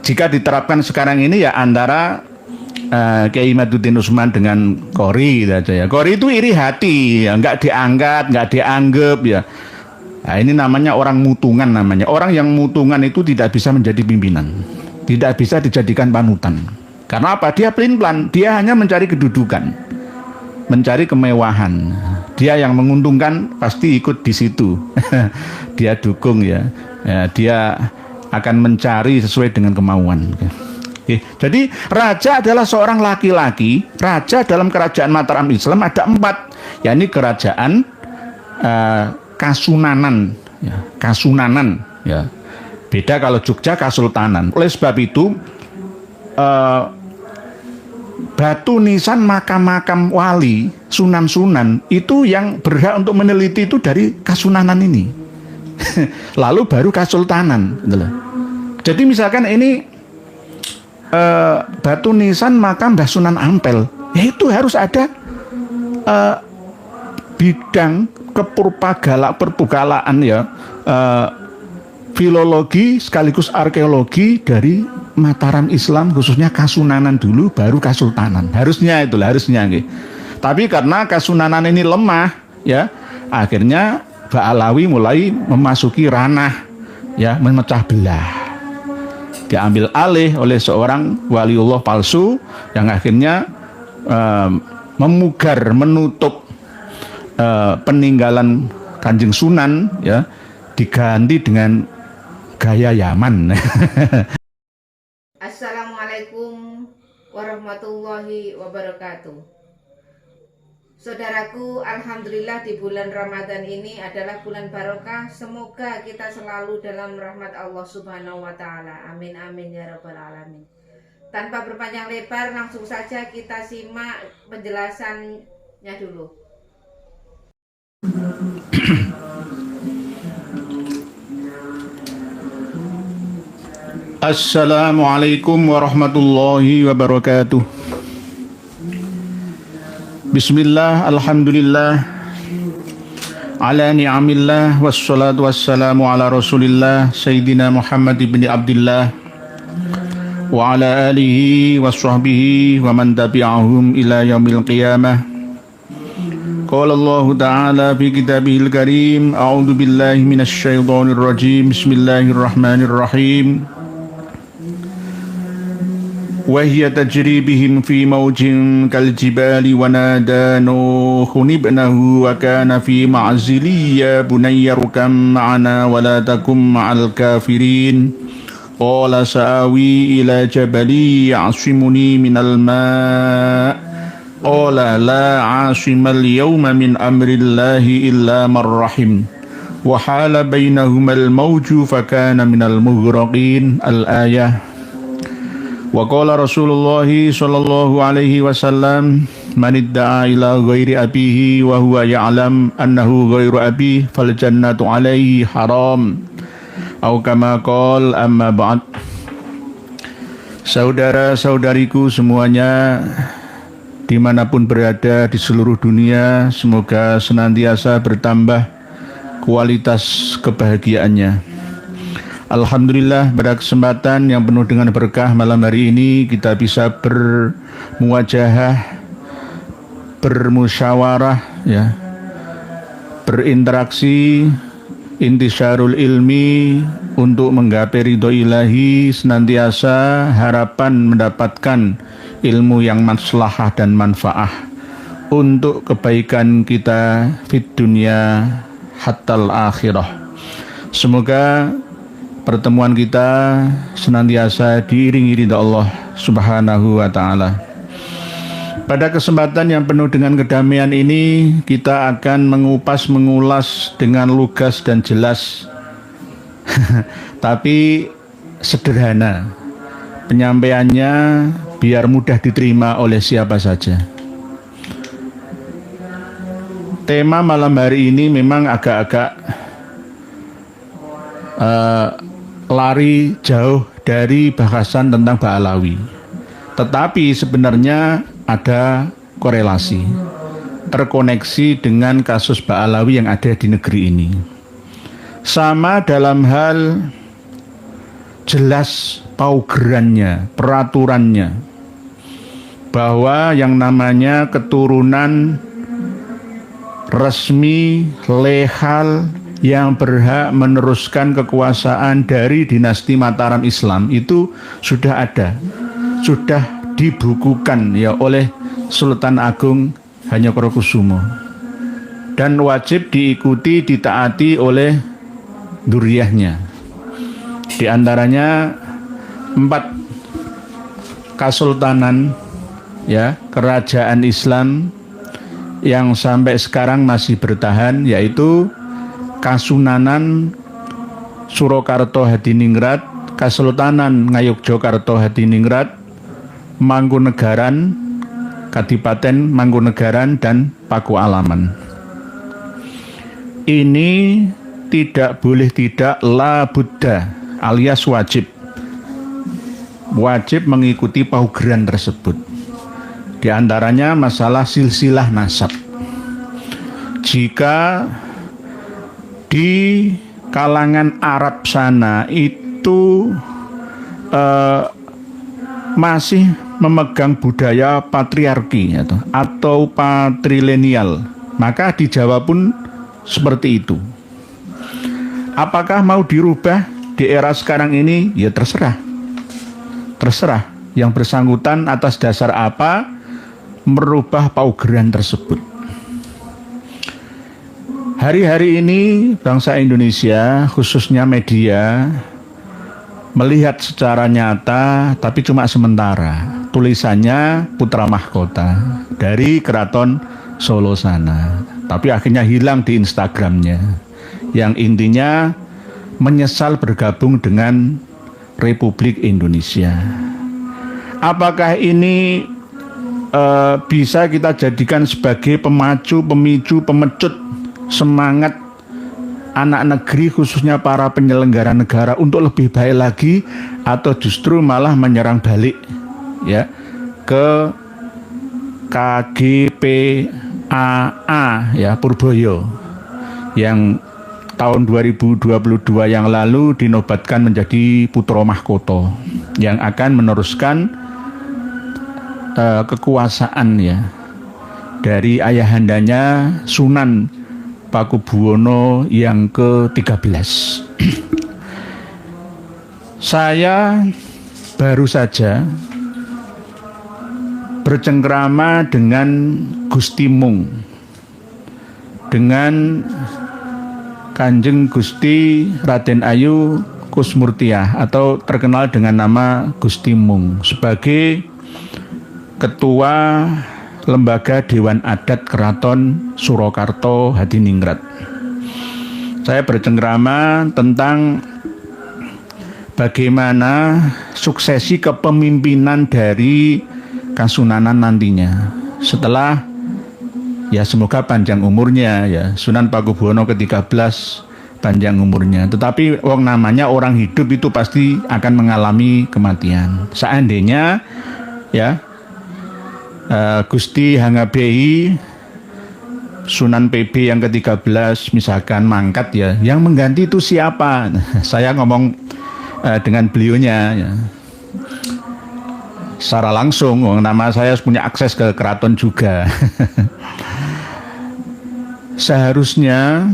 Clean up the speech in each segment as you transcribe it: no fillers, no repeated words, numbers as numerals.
jika diterapkan sekarang ini ya antara Kiai Imaduddin Usman dengan Qori gitu aja ya. Qori itu iri hati, ya, nggak diangkat, nggak dianggap ya. Nah, ini namanya orang mutungan namanya. Orang yang mutungan itu tidak bisa menjadi pimpinan, tidak bisa dijadikan panutan. Karena apa? Dia pelin-pelan, dia hanya mencari kedudukan, mencari kemewahan. Dia yang menguntungkan pasti ikut di situ. Dia dukung ya. Dia akan mencari sesuai dengan kemauan. Jadi raja adalah seorang laki-laki. Raja dalam kerajaan Mataram Islam ada 4, yakni kerajaan Kasunanan, ya, Kasunanan, ya. Beda kalau Jogja Kasultanan. Oleh sebab itu batu nisan makam-makam wali, sunan-sunan itu yang berhak untuk meneliti itu dari Kasunanan ini. Lalu baru Kasultanan. Jadi misalkan ini batu nisan makam Mbah Sunan Ampel, ya itu harus ada bidang perpugalaan ya, filologi sekaligus arkeologi dari Mataram Islam, khususnya Kasunanan dulu baru Kasultanan. Harusnya itulah, harusnya gitu. Tapi karena Kasunanan ini lemah ya, akhirnya Ba'alawi mulai memasuki ranah ya, memecah belah, diambil alih oleh seorang waliullah palsu yang akhirnya memugar, menutup peninggalan Kanjeng Sunan ya, diganti dengan gaya Yaman. Assalamualaikum warahmatullahi wabarakatuh. Saudaraku, alhamdulillah di bulan Ramadan ini adalah bulan barokah. Semoga kita selalu dalam rahmat Allah Subhanahu wa taala. Amin amin ya rabbal alamin. Tanpa berpanjang lebar, langsung saja kita simak penjelasannya dulu. Assalamualaikum warahmatullahi wabarakatuh. Bismillah, alhamdulillah, ala ni'amillah, wassalatu wassalamu ala rasulillah, Sayyidina Muhammad ibn Abdillah, wa ala alihi wa sahbihi wa man tabi'ahum ila yaumil qiyamah. Qala Allah Ta'ala fi kitabihil karim, a'udzu billahi minasy syaithanir rajim, bismillahirrahmanirrahim. وهي تجري بهم في موج كالجبال ونادى نوح ابنه وكان في معزل يا بني اركب معنا ولا تكن مع الكافرين قال سآوي إلى جبل يعصمني من الماء قال لا عاصم اليوم من أمر الله إلا من رحم وحال بينهما الموج فكان من المغرقين. الآية. Wa qala Rasulullah sallallahu alaihi wasallam man idda'a ila ghairi abihi wa huwa ya'lam annahu ghairu abi fal jannatu alaihi haram atau kama qala. Amma ba'd. Saudara-saudariku semuanya dimanapun berada di seluruh dunia, semoga senantiasa bertambah kualitas kebahagiaannya. Alhamdulillah, pada kesempatan yang penuh dengan berkah malam hari ini kita bisa bermuwajahah, bermusyawarah ya, berinteraksi, intisyarul ilmi untuk menggapai ridho ilahi, senantiasa harapan mendapatkan ilmu yang maslahah dan manfaah untuk kebaikan kita fid dunya hattal akhirah. Semoga pertemuan kita senantiasa diiringi ridha Allah Subhanahu wa taala. Pada kesempatan yang penuh dengan kedamaian ini, kita akan mengulas dengan lugas dan jelas. Tapi sederhana. Penyampaiannya biar mudah diterima oleh siapa saja. Tema malam hari ini memang agak-agak lari jauh dari bahasan tentang Ba'alawi, tetapi sebenarnya ada korelasi, terkoneksi dengan kasus Ba'alawi yang ada di negeri ini. Sama dalam hal jelas paugerannya, peraturannya, bahwa yang namanya keturunan resmi legal yang berhak meneruskan kekuasaan dari dinasti Mataram Islam itu sudah ada, sudah dibukukan ya oleh Sultan Agung Hanyokrokusumo dan wajib diikuti, ditaati oleh dzurriyyahnya. Di antaranya 4 kasultanan ya, kerajaan Islam yang sampai sekarang masih bertahan, yaitu Kasunanan Surakarta Hadiningrat, Kasultanan Ngayogyakarta Hadiningrat, Mangkunegaran, Kadipaten Mangkunegaran, dan Pakualaman. Ini tidak boleh tidak, la buddha alias wajib mengikuti paugeran tersebut. Di antaranya masalah silsilah nasab. Jika di kalangan Arab sana itu masih memegang budaya patriarki atau patrilineal, maka di Jawa pun seperti itu. Apakah mau dirubah di era sekarang ini? Ya terserah yang bersangkutan atas dasar apa merubah paugeran tersebut. Hari-hari ini bangsa Indonesia, khususnya media, melihat secara nyata tapi cuma sementara tulisannya putra mahkota dari Keraton Solo sana, tapi akhirnya hilang di Instagramnya, yang intinya menyesal bergabung dengan Republik Indonesia. Apakah ini bisa kita jadikan sebagai pemacu, pemicu, pemecut semangat anak negeri, khususnya para penyelenggara negara untuk lebih baik lagi, atau justru malah menyerang balik ya ke KGPAA ya Purboyo yang tahun 2022 yang lalu dinobatkan menjadi putra mahkota yang akan meneruskan kekuasaan ya dari ayahandanya Sunan Pakubuwono yang ke-13. Saya baru saja bercengkrama dengan Gusti Mung, dengan Kanjeng Gusti Raden Ayu Kusmurtiah atau terkenal dengan nama Gusti Mung sebagai Ketua Lembaga Dewan Adat Keraton Surakarta Hadiningrat. Saya bercengkrama tentang bagaimana suksesi kepemimpinan dari Kasunanan nantinya setelah ya semoga panjang umurnya ya Sunan Pakubuwono ke-13 panjang umurnya. Tetapi namanya orang hidup itu pasti akan mengalami kematian. Seandainya ya Gusti Hangabei Sunan PB yang ke-13 misalkan mangkat ya, yang mengganti itu siapa? Saya ngomong dengan beliaunya ya, secara langsung, nama saya punya akses ke keraton juga. Seharusnya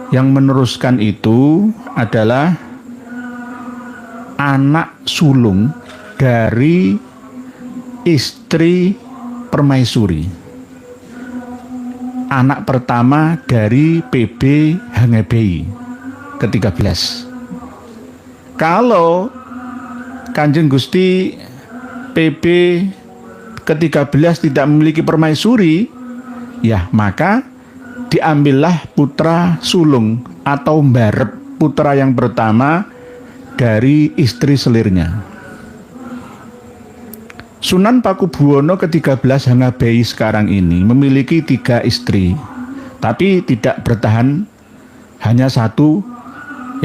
yang meneruskan itu adalah anak sulung dari istri permaisuri, anak pertama dari PB Hangabei ke-13. Kalau Kanjeng Gusti PB ke-13 tidak memiliki permaisuri, ya maka diambillah putra sulung atau mbarep, putra yang pertama dari istri selirnya. Sunan Pakubuwono ke-13 Hangabei sekarang ini memiliki 3 istri, tapi tidak bertahan hanya 1,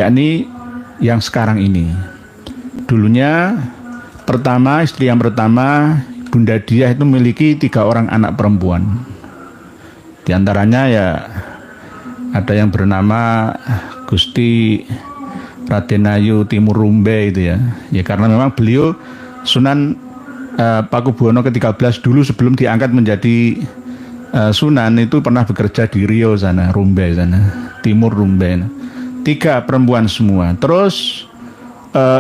yakni yang sekarang ini. Dulunya istri yang pertama Bunda Diah itu memiliki 3 orang anak perempuan. Di antaranya ya ada yang bernama Gusti Raden Ayu Timur Rumbe itu ya. Ya karena memang beliau Sunan Pakubuwono ke-13 dulu sebelum diangkat menjadi Sunan itu pernah bekerja di Riau sana, Rumbe sana, Timur Rumbe. 3 perempuan semua. Terus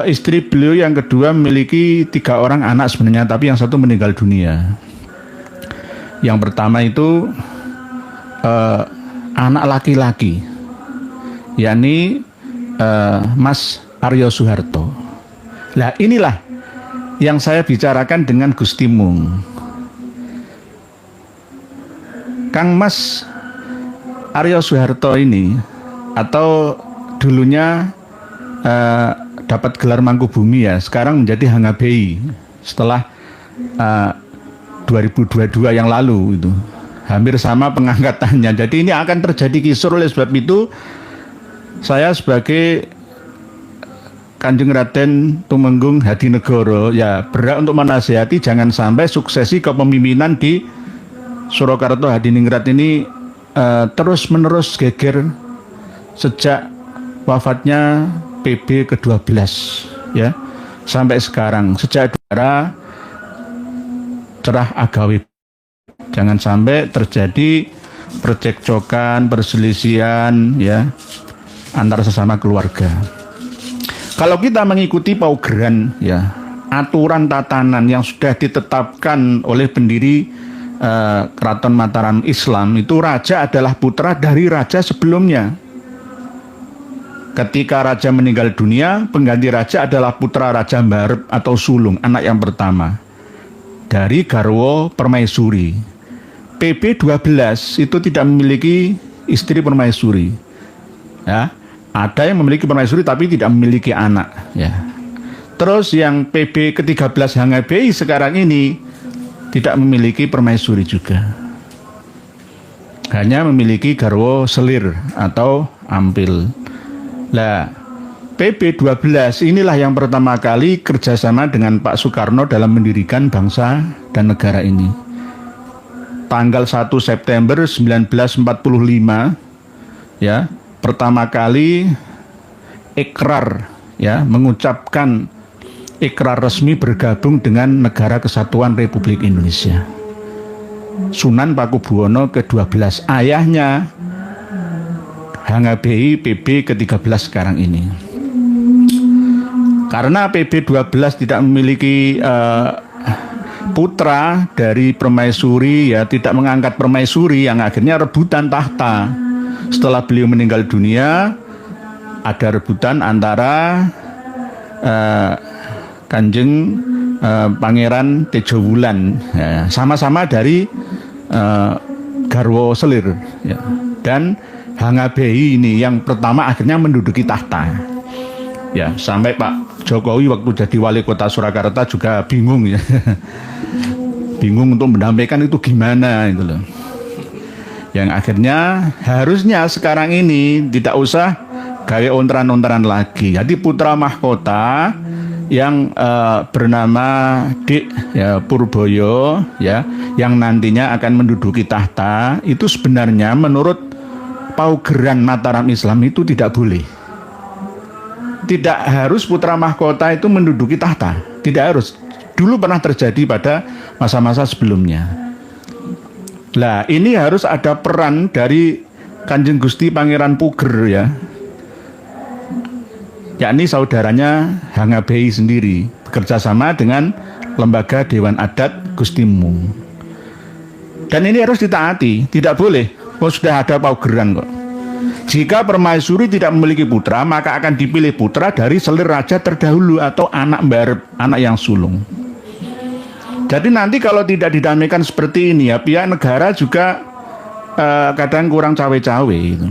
istri beliau yang kedua memiliki 3 orang anak sebenarnya, tapi yang satu meninggal dunia. Yang pertama itu anak laki-laki, yakni Mas Aryo Suharto. Nah inilah yang saya bicarakan dengan Gusti Mung. Kang Mas Aryo Suharto ini, atau dulunya dapat gelar Mangkubumi ya, sekarang menjadi HNGBI setelah 2022 yang lalu itu. Hampir sama pengangkatannya. Jadi ini akan terjadi kisruh. Oleh sebab itu saya sebagai Kanjeng Raden Tumenggung Hadinegoro ya berhak untuk menasihati jangan sampai suksesi kepemimpinan di Surakarta Hadiningrat ini terus menerus geger sejak wafatnya PB ke-12 ya sampai sekarang, sejak era Cerah Agawe. Jangan sampai terjadi percekcokan, perselisihan ya antara sesama keluarga. Kalau kita mengikuti paugeran ya, aturan tatanan yang sudah ditetapkan oleh pendiri Keraton Mataram Islam, itu raja adalah putra dari raja sebelumnya. Ketika raja meninggal dunia, pengganti raja adalah putra Raja Mbarep atau sulung, anak yang pertama dari garwa permaisuri. PB 12 itu tidak memiliki istri permaisuri ya. Ada yang memiliki permaisuri tapi tidak memiliki anak ya. Terus yang PB ke-13 HNGBI sekarang ini tidak memiliki permaisuri juga. Hanya memiliki garwa selir atau ampil. Lah, PB 12 inilah yang pertama kali kerjasama dengan Pak Soekarno dalam mendirikan bangsa dan negara ini. Tanggal 1 September 1945 ya, pertama kali ikrar ya, mengucapkan ikrar resmi bergabung dengan Negara Kesatuan Republik Indonesia. Sunan Pakubuwono ke-12, ayahnya HNGBI PB ke-13 sekarang ini. Karena PB 12 tidak memiliki putra dari permaisuri ya, tidak mengangkat permaisuri, yang akhirnya rebutan tahta. Setelah beliau meninggal dunia, ada rebutan antara Kanjeng Pangeran Tejowulan ya, sama-sama dari garwa selir ya. Dan HNGBI ini yang pertama akhirnya menduduki tahta ya, sampai Pak Jokowi waktu jadi wali kota Surakarta juga bingung ya bingung untuk mendampaikan itu gimana itu loh. Yang akhirnya harusnya sekarang ini tidak usah gawe ontaran-ontaran lagi. Jadi putra mahkota yang bernama Dik ya, Purboyo ya, yang nantinya akan menduduki tahta, itu sebenarnya menurut paugeran Mataram Islam itu tidak boleh. Tidak harus putra mahkota itu menduduki tahta, tidak harus. Dulu pernah terjadi pada masa-masa sebelumnya. Lah ini harus ada peran dari Kanjeng Gusti Pangeran Puger ya, yakni saudaranya HNGBI sendiri, bekerja sama dengan lembaga Dewan Adat Gusti Mung. Dan ini harus ditaati, tidak boleh. Oh sudah ada paugeran kok. Jika permaisuri tidak memiliki putra, maka akan dipilih putra dari selir raja terdahulu atau anak mbarep, anak yang sulung. Jadi nanti kalau tidak didamaikan seperti ini ya, pihak negara juga kadang kurang cawe-cawe itu.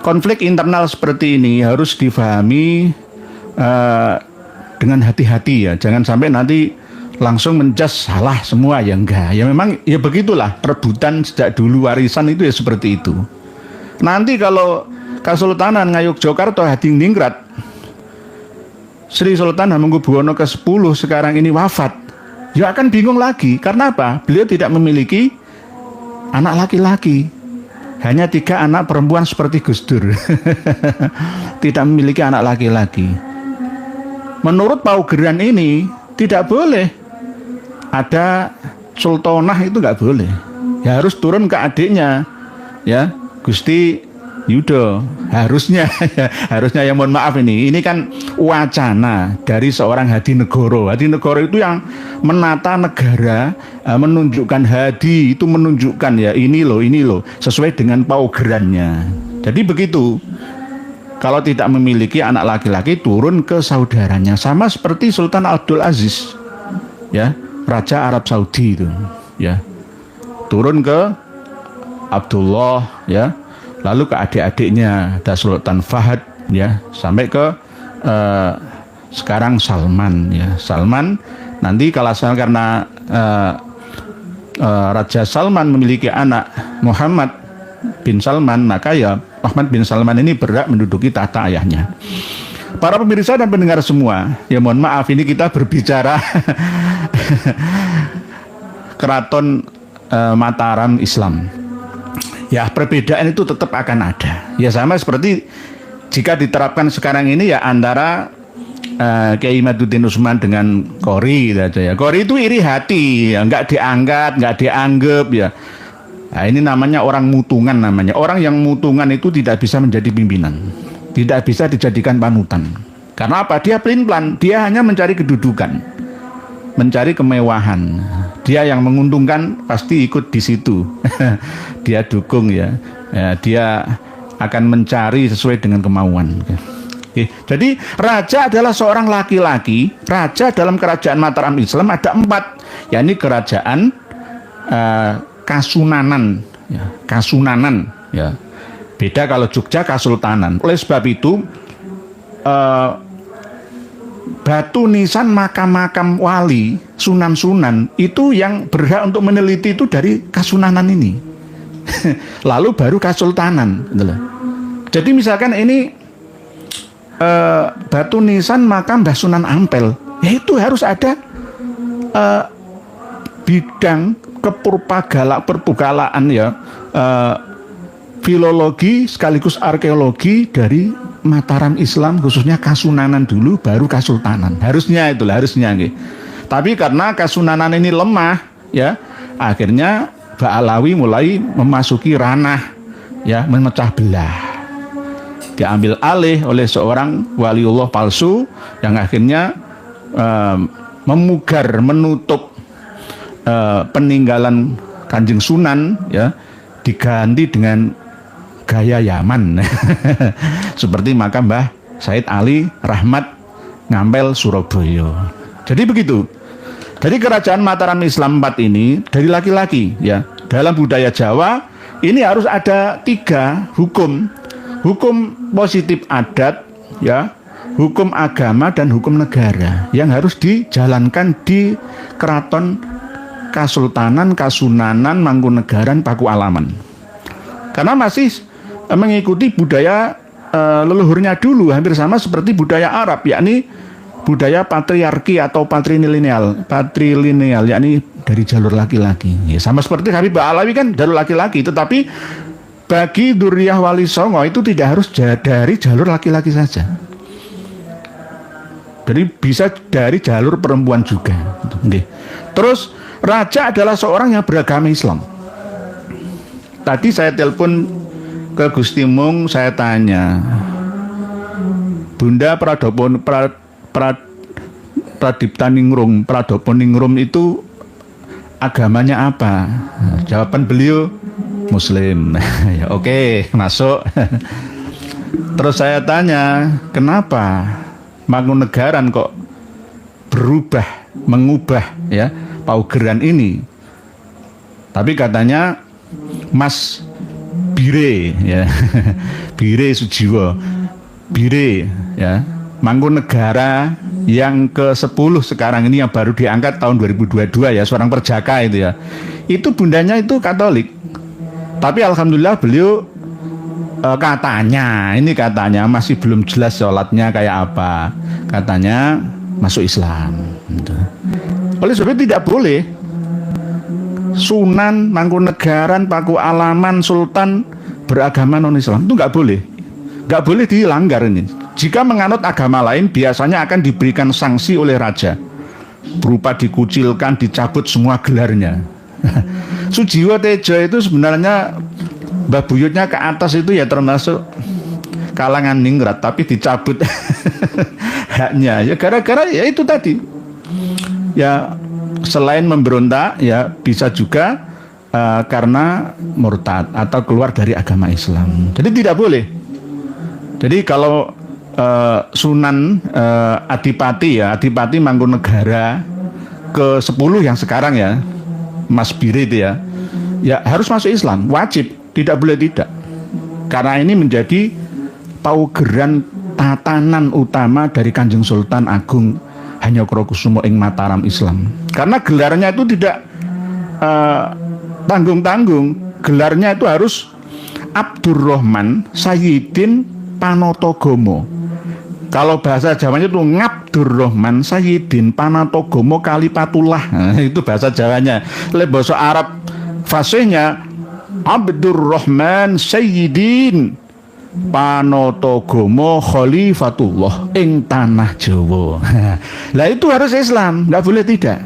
Konflik internal seperti ini harus difahami dengan hati-hati ya, jangan sampai nanti langsung menjas salah semua ya, enggak. Ya memang ya begitulah, rebutan sejak dulu warisan itu ya seperti itu. Nanti kalau Kesultanan Ngayogyakarta Hadiningrat Sri Sultan Hamengkubuwono ke-10 sekarang ini wafat, ya akan bingung lagi. Karena apa? Beliau tidak memiliki anak laki-laki. hanya 3 anak perempuan seperti Gus Dur. Tidak memiliki anak laki-laki. Menurut paugeran ini tidak boleh ada sultanah, itu nggak boleh. Ya harus turun ke adiknya, ya Gusti Yudo, harusnya harusnya, ya mohon maaf, ini kan wacana dari seorang Hadinegoro. Hadinegoro itu yang menata negara, menunjukkan Hadi itu menunjukkan ya ini loh sesuai dengan paugerannya. Jadi begitu. Kalau tidak memiliki anak laki-laki turun ke saudaranya, sama seperti Sultan Abdul Aziz, ya Raja Arab Saudi itu, ya turun ke Abdullah, ya lalu ke adik-adiknya ada Sultan Fahad, ya sampai ke sekarang Salman, ya Salman. Nanti kalau karena Raja Salman memiliki anak Muhammad bin Salman, maka ya Muhammad bin Salman ini berhak menduduki tahta ayahnya. Para pemirsa dan pendengar semua, ya mohon maaf, ini kita berbicara Keraton Mataram Islam. Ya perbedaan itu tetap akan ada. Ya sama seperti jika diterapkan sekarang ini ya antara Kiai Imaduddin Usman dengan Qori saja ya. Qori itu iri hati, ya, nggak diangkat, nggak dianggap ya. Nah, ini namanya orang mutungan namanya. Orang yang mutungan itu tidak bisa menjadi pimpinan, tidak bisa dijadikan panutan. Karena apa? Dia pelin-pelan, dia hanya mencari kedudukan, mencari kemewahan. Dia yang menguntungkan pasti ikut di situ. Dia dukung ya. Dia akan mencari sesuai dengan kemauan. Oke. Jadi raja adalah seorang laki-laki. Raja dalam kerajaan Mataram Islam ada 4, yakni kerajaan Kasunanan, ya, Kasunanan, ya. Beda kalau Jogja Kasultanan. Oleh sebab itu batu nisan makam-makam wali, sunan-sunan itu yang berhak untuk meneliti itu dari Kasunanan ini. Lalu baru Kasultanan. Jadi misalkan ini batu nisan makam Mbah Sunan Ampel, ya itu harus ada bidang perpugalaan ya, filologi sekaligus arkeologi dari Mataram Islam, khususnya Kasunanan dulu baru Kasultanan. Harusnya itulah, harusnya gitu. Tapi karena Kasunanan ini lemah ya, akhirnya Ba'alawi mulai memasuki ranah ya memecah belah. Diambil alih oleh seorang waliullah palsu yang akhirnya memugar, menutup peninggalan Kanjeng Sunan ya, diganti dengan gaya Yaman. Seperti makam Mbah Said Ali Rahmat Ngampel Surabaya. Jadi begitu. Jadi kerajaan Mataram Islam 4 ini dari laki-laki ya. Dalam budaya Jawa ini harus ada 3 hukum. Hukum positif adat ya, hukum agama dan hukum negara yang harus dijalankan di keraton Kasultanan, Kasunanan, Mangkunegaran, Pakualaman. Karena masih mengikuti budaya leluhurnya dulu, hampir sama seperti budaya Arab, yakni budaya patriarki atau patrilineal, yakni dari jalur laki-laki. Ya, sama seperti Habib Ba'alawi kan jalur laki-laki, tetapi bagi Duriyah Wali Songo itu tidak harus dari jalur laki-laki saja. Jadi bisa dari jalur perempuan juga. Terus raja adalah seorang yang beragama Islam. Tadi saya telepon ke Gusti Mung, saya tanya, Bunda Pradiptaningrum itu agamanya apa? Jawaban beliau Muslim. Ya, oke, masuk. Terus saya tanya, kenapa Mangkunegaran kok mengubah ya paugeran ini? Tapi katanya Mas Bire ya, Bire Sujiwo, Bire ya, Mangkunegara yang ke-10 sekarang ini yang baru diangkat tahun 2022 ya, seorang perjaka itu ya. Itu bundanya itu Katolik. Tapi alhamdulillah beliau katanya masih belum jelas sholatnya kayak apa. Katanya masuk Islam. Oleh sebab itu tidak boleh Sunan, Mangkunegaran, Pakualaman, Sultan beragama non-Islam itu nggak boleh. Nggak boleh dilanggar ini. Jika menganut agama lain biasanya akan diberikan sanksi oleh raja berupa dikucilkan, dicabut semua gelarnya. Sujiwo Tejo itu sebenarnya Mbah Buyutnya ke atas itu ya termasuk kalangan ningrat, tapi dicabut haknya ya gara-gara ya itu tadi. Ya selain memberontak ya bisa juga karena murtad atau keluar dari agama Islam. Jadi tidak boleh. Jadi kalau Sunan Adipati Mangkunegara ke-10 yang sekarang ya, Mas Bire itu ya harus masuk Islam, wajib, tidak boleh tidak. Karena ini menjadi paugeran tatanan utama dari Kanjeng Sultan Agung Hanyokrokusumo ing Mataram Islam. Karena gelarnya itu tidak tanggung-tanggung, gelarnya itu harus Abdurrahman Sayyidin Panotogomo. Kalau bahasa Jawanya itu Ngabdurrahman Sayyidin Panotogomo Kalipatullah. Nah, itu bahasa Jawanya. Le bahasa Arab fasihnya Abdurrahman Sayyidin Panotogomo Khalifatullah ing tanah Jawa. Lah itu harus Islam, nggak boleh tidak.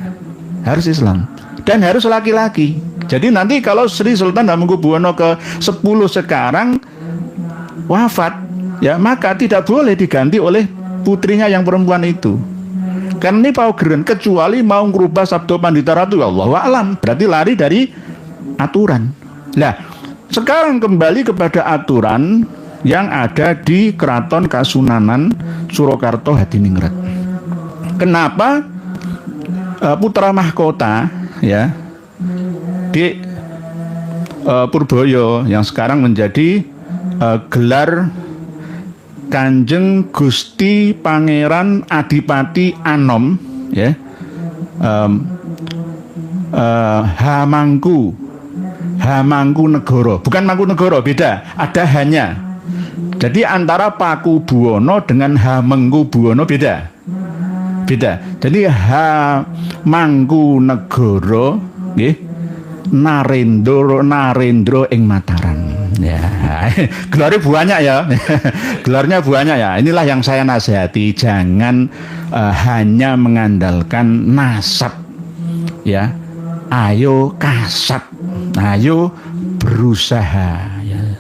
Harus Islam dan harus laki-laki. Jadi nanti kalau Sri Sultan Hamengkubuwono ke-10 sekarang wafat, ya maka tidak boleh diganti oleh putrinya yang perempuan itu. Karena ini paugeran, kecuali mau merubah Sabdo Pandita Ratu, Allahu a'lam, berarti lari dari aturan. Nah, sekarang kembali kepada aturan yang ada di Keraton Kasunanan Surakarta Hadiningrat. Kenapa putra mahkota ya di Purboyo yang sekarang menjadi gelar Kanjeng Gusti Pangeran Adipati Anom ya, Hamangkunegara, bukan Mangkunegara, beda, ada hanya. Jadi antara Pakubuwono dengan Hamengkubuwono beda. Jadi Hamangkunegara nggih, Narendra ing Mataram. Ya, gelarnya banyak ya. Gelarnya banyak ya. Inilah yang saya nasihati, jangan hanya mengandalkan nasab. Ya. Ayo kasat. Ayo berusaha ya.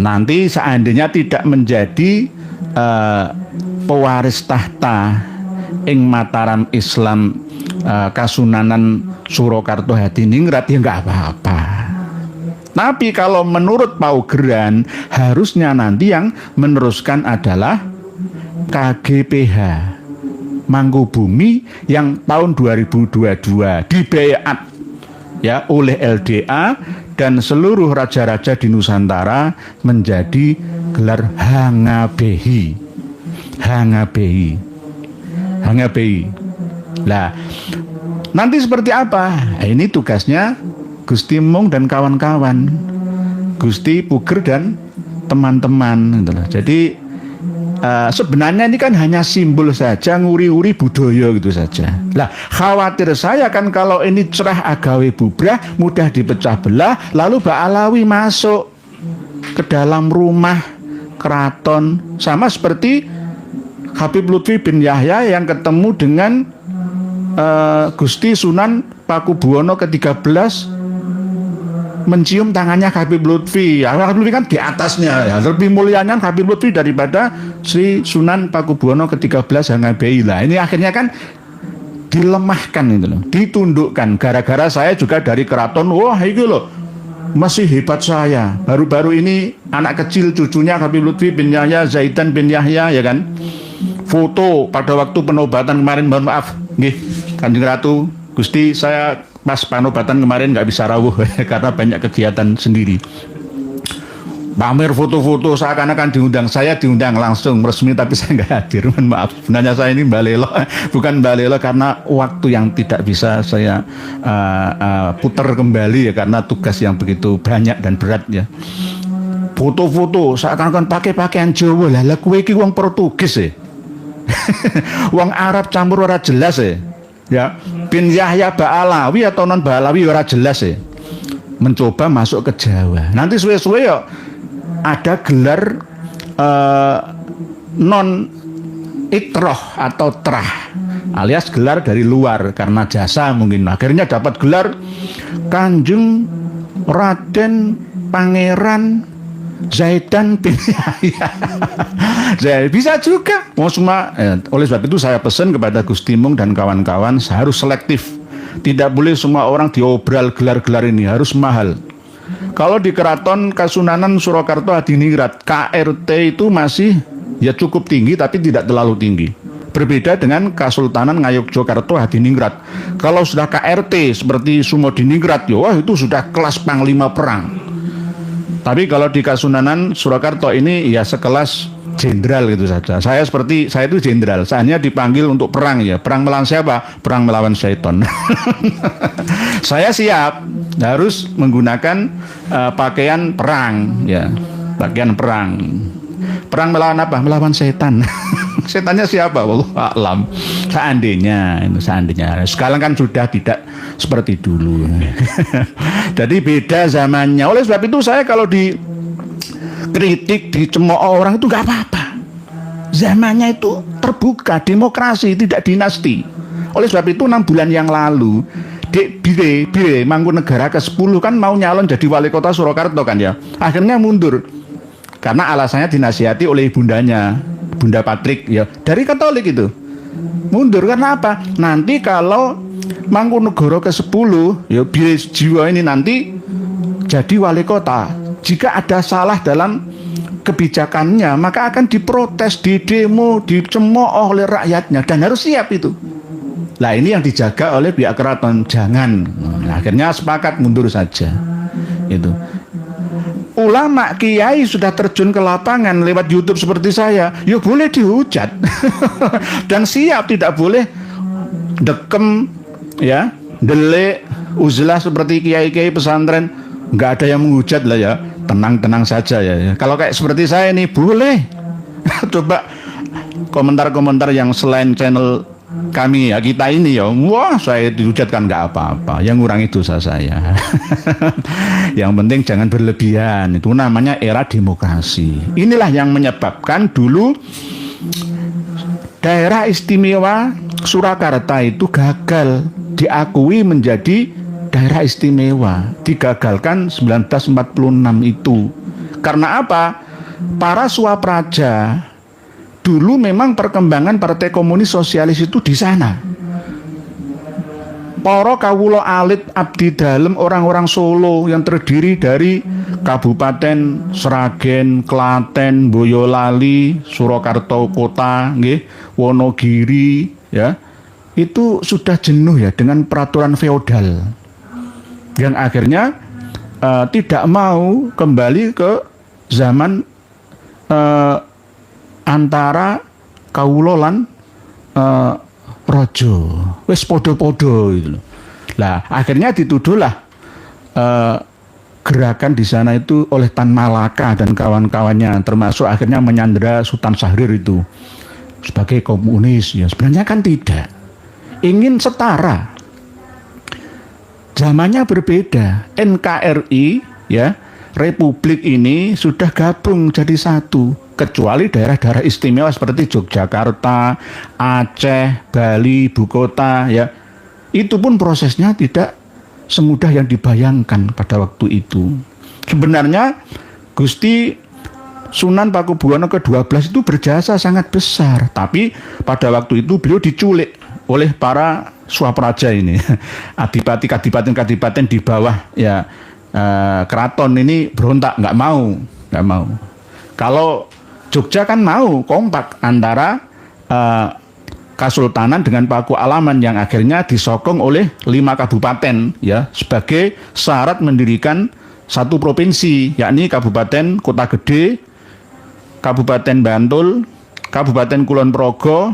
Nanti seandainya tidak menjadi pewaris tahta ing Mataram Islam Kasunanan Surakarta Hadiningrat ya nggak apa-apa. Tapi kalau menurut paugeran harusnya nanti yang meneruskan adalah KGPH Mangkubumi yang tahun 2022 dibaiat ya oleh LDA dan seluruh raja-raja di Nusantara menjadi gelar Hangabehi. Lah, nanti seperti apa? Ini tugasnya Gusti Mung dan kawan-kawan, Gusti Puger dan teman-teman. Jadi sebenarnya ini kan hanya simbol saja, nguri-uri budaya gitu saja. Lah, khawatir saya kan kalau ini cerah agawe bubrah, mudah dipecah belah, lalu Mbak Alawi masuk ke dalam rumah keraton, sama seperti Habib Lutfi bin Yahya yang ketemu dengan Gusti Sunan Pakubuwono ke-13 mencium tangannya Habib Lutfi. Habib Lutfi kan di atasnya ya. Lebih mulianya Habib Lutfi daripada Sri Sunan Pakubuwono ke-13 Hangabehi. Lah ini akhirnya kan dilemahkan itu loh, ditundukkan. Gara-gara saya juga dari keraton, wah itu loh masih hebat saya. Baru-baru ini anak kecil cucunya Habib Lutfi bin Yahya, Zaidan bin Yahya ya kan. Foto pada waktu penobatan kemarin, mohon maaf nggih Kanjeng Ratu, Gusti saya pas penobatan kemarin nggak bisa rawuh karena banyak kegiatan sendiri. Pamer foto-foto seakan-akan diundang, saya diundang langsung resmi tapi saya nggak hadir, mohon maaf. Sebenarnya saya ini balelo, bukan balelo karena waktu yang tidak bisa saya putar kembali ya karena tugas yang begitu banyak dan berat ya. Foto-foto seakan-akan pakai pakaian Jawa lah, kowe iki wong Portugis ya. Wong Arab campur ora jelas ya. Bin Yahya Ba'alawi atau non Ba'alawi ora jelas mencoba masuk ke Jawa. Nanti suwe-suwe ya ada gelar non itroh atau trah, alias gelar dari luar karena jasa mungkin. Akhirnya dapat gelar Kanjeng Raden Pangeran Zaidan bin Yahya. Bisa juga. Mau semua. Oleh sebab itu saya pesan kepada Gus Timung dan kawan-kawan harus selektif. Tidak boleh semua orang diobral gelar-gelar ini, harus mahal. Kalau di Keraton Kasunanan Surakarta Hadiningrat, KRT itu masih ya cukup tinggi tapi tidak terlalu tinggi. Berbeda dengan Kasultanan Ngayogyakarta Hadiningrat. Kalau sudah KRT seperti Sumodiningrat, ya wah itu sudah kelas panglima perang. Tapi kalau di Kasunanan Surakarta ini ya sekelas jenderal gitu saja. Saya itu jenderal. Saya hanya dipanggil untuk perang ya. Perang melawan siapa? Perang melawan syaitan. Saya siap harus menggunakan pakaian perang ya. Pakaian perang. Perang melawan apa? Melawan setan. Setannya siapa? Wallahu a'lam. Seandainya. Sekarang kan sudah tidak seperti dulu. Jadi beda zamannya. Oleh sebab itu saya kalau dikritik, dicemooh orang itu nggak apa-apa. Zamannya itu terbuka, demokrasi, tidak dinasti. Oleh sebab itu 6 bulan yang lalu Dek Bire Mangkunegara ke-10 kan mau nyalon jadi wali kota Surakarta kan ya. Akhirnya mundur. Karena alasannya dinasihati oleh bundanya, Bunda Patrik ya, dari Katolik itu. Mundur karena apa? Nanti kalau Mangkunegara ke-10 ya Bire Jiwa ini nanti jadi wali kota, jika ada salah dalam kebijakannya maka akan diprotes, didemo, dicemooh oleh rakyatnya dan harus siap itu. Nah ini yang dijaga oleh pihak keraton, jangan. Nah, akhirnya sepakat mundur saja. Itu. Ulama kiai sudah terjun ke lapangan lewat YouTube seperti saya, ya boleh dihujat dan siap, tidak boleh dekem ya, delik, uzlah seperti kiai-kiai pesantren, nggak ada yang menghujat lah ya, tenang-tenang saja ya. Kalau kayak seperti saya ini boleh. Coba komentar-komentar yang selain channel kami ya, kita ini ya, wah saya dihujatkan nggak apa-apa, yang ngurangi dosa saya. Yang penting jangan berlebihan, itu namanya era demokrasi. Inilah yang menyebabkan dulu daerah istimewa Surakarta itu gagal diakui menjadi daerah istimewa, digagalkan 1946 itu. Karena apa? Para Swapraja dulu memang perkembangan Partai Komunis Sosialis itu di sana. Para kawula alit abdi dalem orang-orang Solo yang terdiri dari Kabupaten Sragen, Klaten, Boyolali, Surakarta Kota, nggih, Wonogiri, ya. Itu sudah jenuh ya dengan peraturan feodal. Yang akhirnya tidak mau kembali ke zaman antara kawula lan rojo, wis podo-podo gitu loh. Lah akhirnya dituduhlah gerakan di sana itu oleh Tan Malaka dan kawan-kawannya, termasuk akhirnya menyandera Sultan Syahrir itu sebagai komunis. Ya sebenarnya kan tidak, ingin setara. Zamannya berbeda. NKRI ya, Republik ini sudah gabung jadi satu. Kecuali daerah-daerah istimewa seperti Yogyakarta, Aceh, Bali, Ibu Kota ya. Itu pun prosesnya tidak semudah yang dibayangkan pada waktu itu. Sebenarnya Gusti Sunan Pakubuwono ke-12 itu berjasa sangat besar, tapi pada waktu itu beliau diculik oleh para Swapraja ini. Kadipaten-kadipaten di bawah ya keraton ini berontak, nggak mau. Kalau Jogja kan mau kompak antara Kasultanan dengan Paku Alaman yang akhirnya disokong oleh 5 kabupaten ya sebagai syarat mendirikan satu provinsi, yakni Kabupaten Kota Gede, Kabupaten Bantul, Kabupaten Kulon Progo,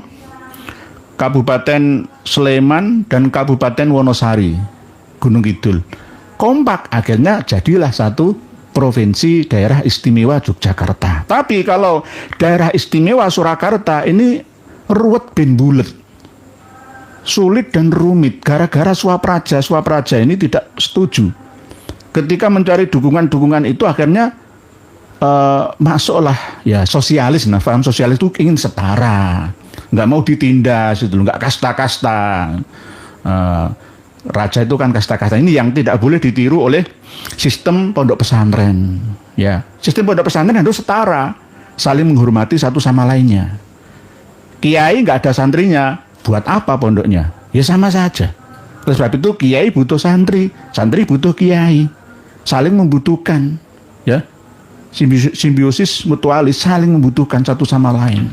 Kabupaten Sleman, dan Kabupaten Wonosari, Gunung Kidul. Kompak akhirnya jadilah satu provinsi daerah istimewa Yogyakarta. Tapi kalau daerah istimewa Surakarta ini ruwet bin bulet, sulit dan rumit gara-gara Swapraja ini tidak setuju. Ketika mencari dukungan itu akhirnya masuklah ya sosialis. Nah, paham sosialis itu ingin setara, nggak mau ditindas itu, nggak kasta-kasta. Raja itu kan kasta-kasta. Ini yang tidak boleh ditiru oleh sistem pondok pesantren. Ya, sistem pondok pesantren harus setara, saling menghormati satu sama lainnya. Kiai nggak ada santrinya, buat apa pondoknya? Ya sama saja. Oleh sebab itu kiai butuh santri, santri butuh kiai, saling membutuhkan. Ya, simbiosis mutualis, saling membutuhkan satu sama lain.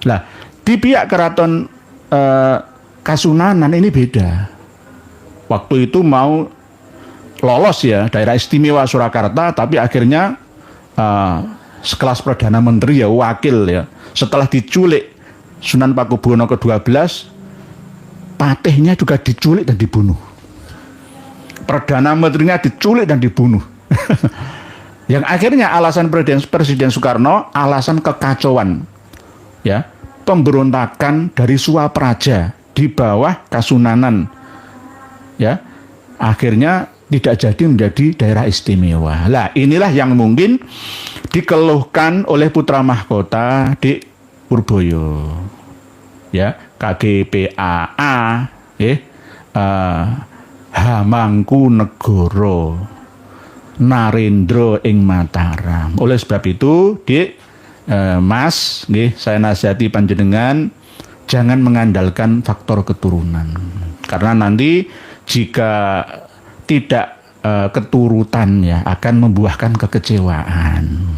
Nah, di pihak keraton Kasunanan ini beda. Waktu itu mau lolos ya daerah istimewa Surakarta, tapi akhirnya sekelas Perdana Menteri ya wakil ya, setelah diculik Sunan Pakubuwono ke-12, patihnya juga diculik dan dibunuh. Perdana Menterinya diculik dan dibunuh. Yang akhirnya alasan Presiden Soekarno alasan kekacauan, ya, pemberontakan dari Suwapraja di bawah Kasunanan, ya, akhirnya tidak jadi menjadi daerah istimewa. Lah inilah yang mungkin dikeluhkan oleh putra mahkota di Purboyo, ya, KGPAA, Hamangku Narendra ing Mataram. Oleh sebab itu, Mas, saya nasihati panjenengan jangan mengandalkan faktor keturunan, karena nanti jika tidak keturutan ya akan membuahkan kekecewaan.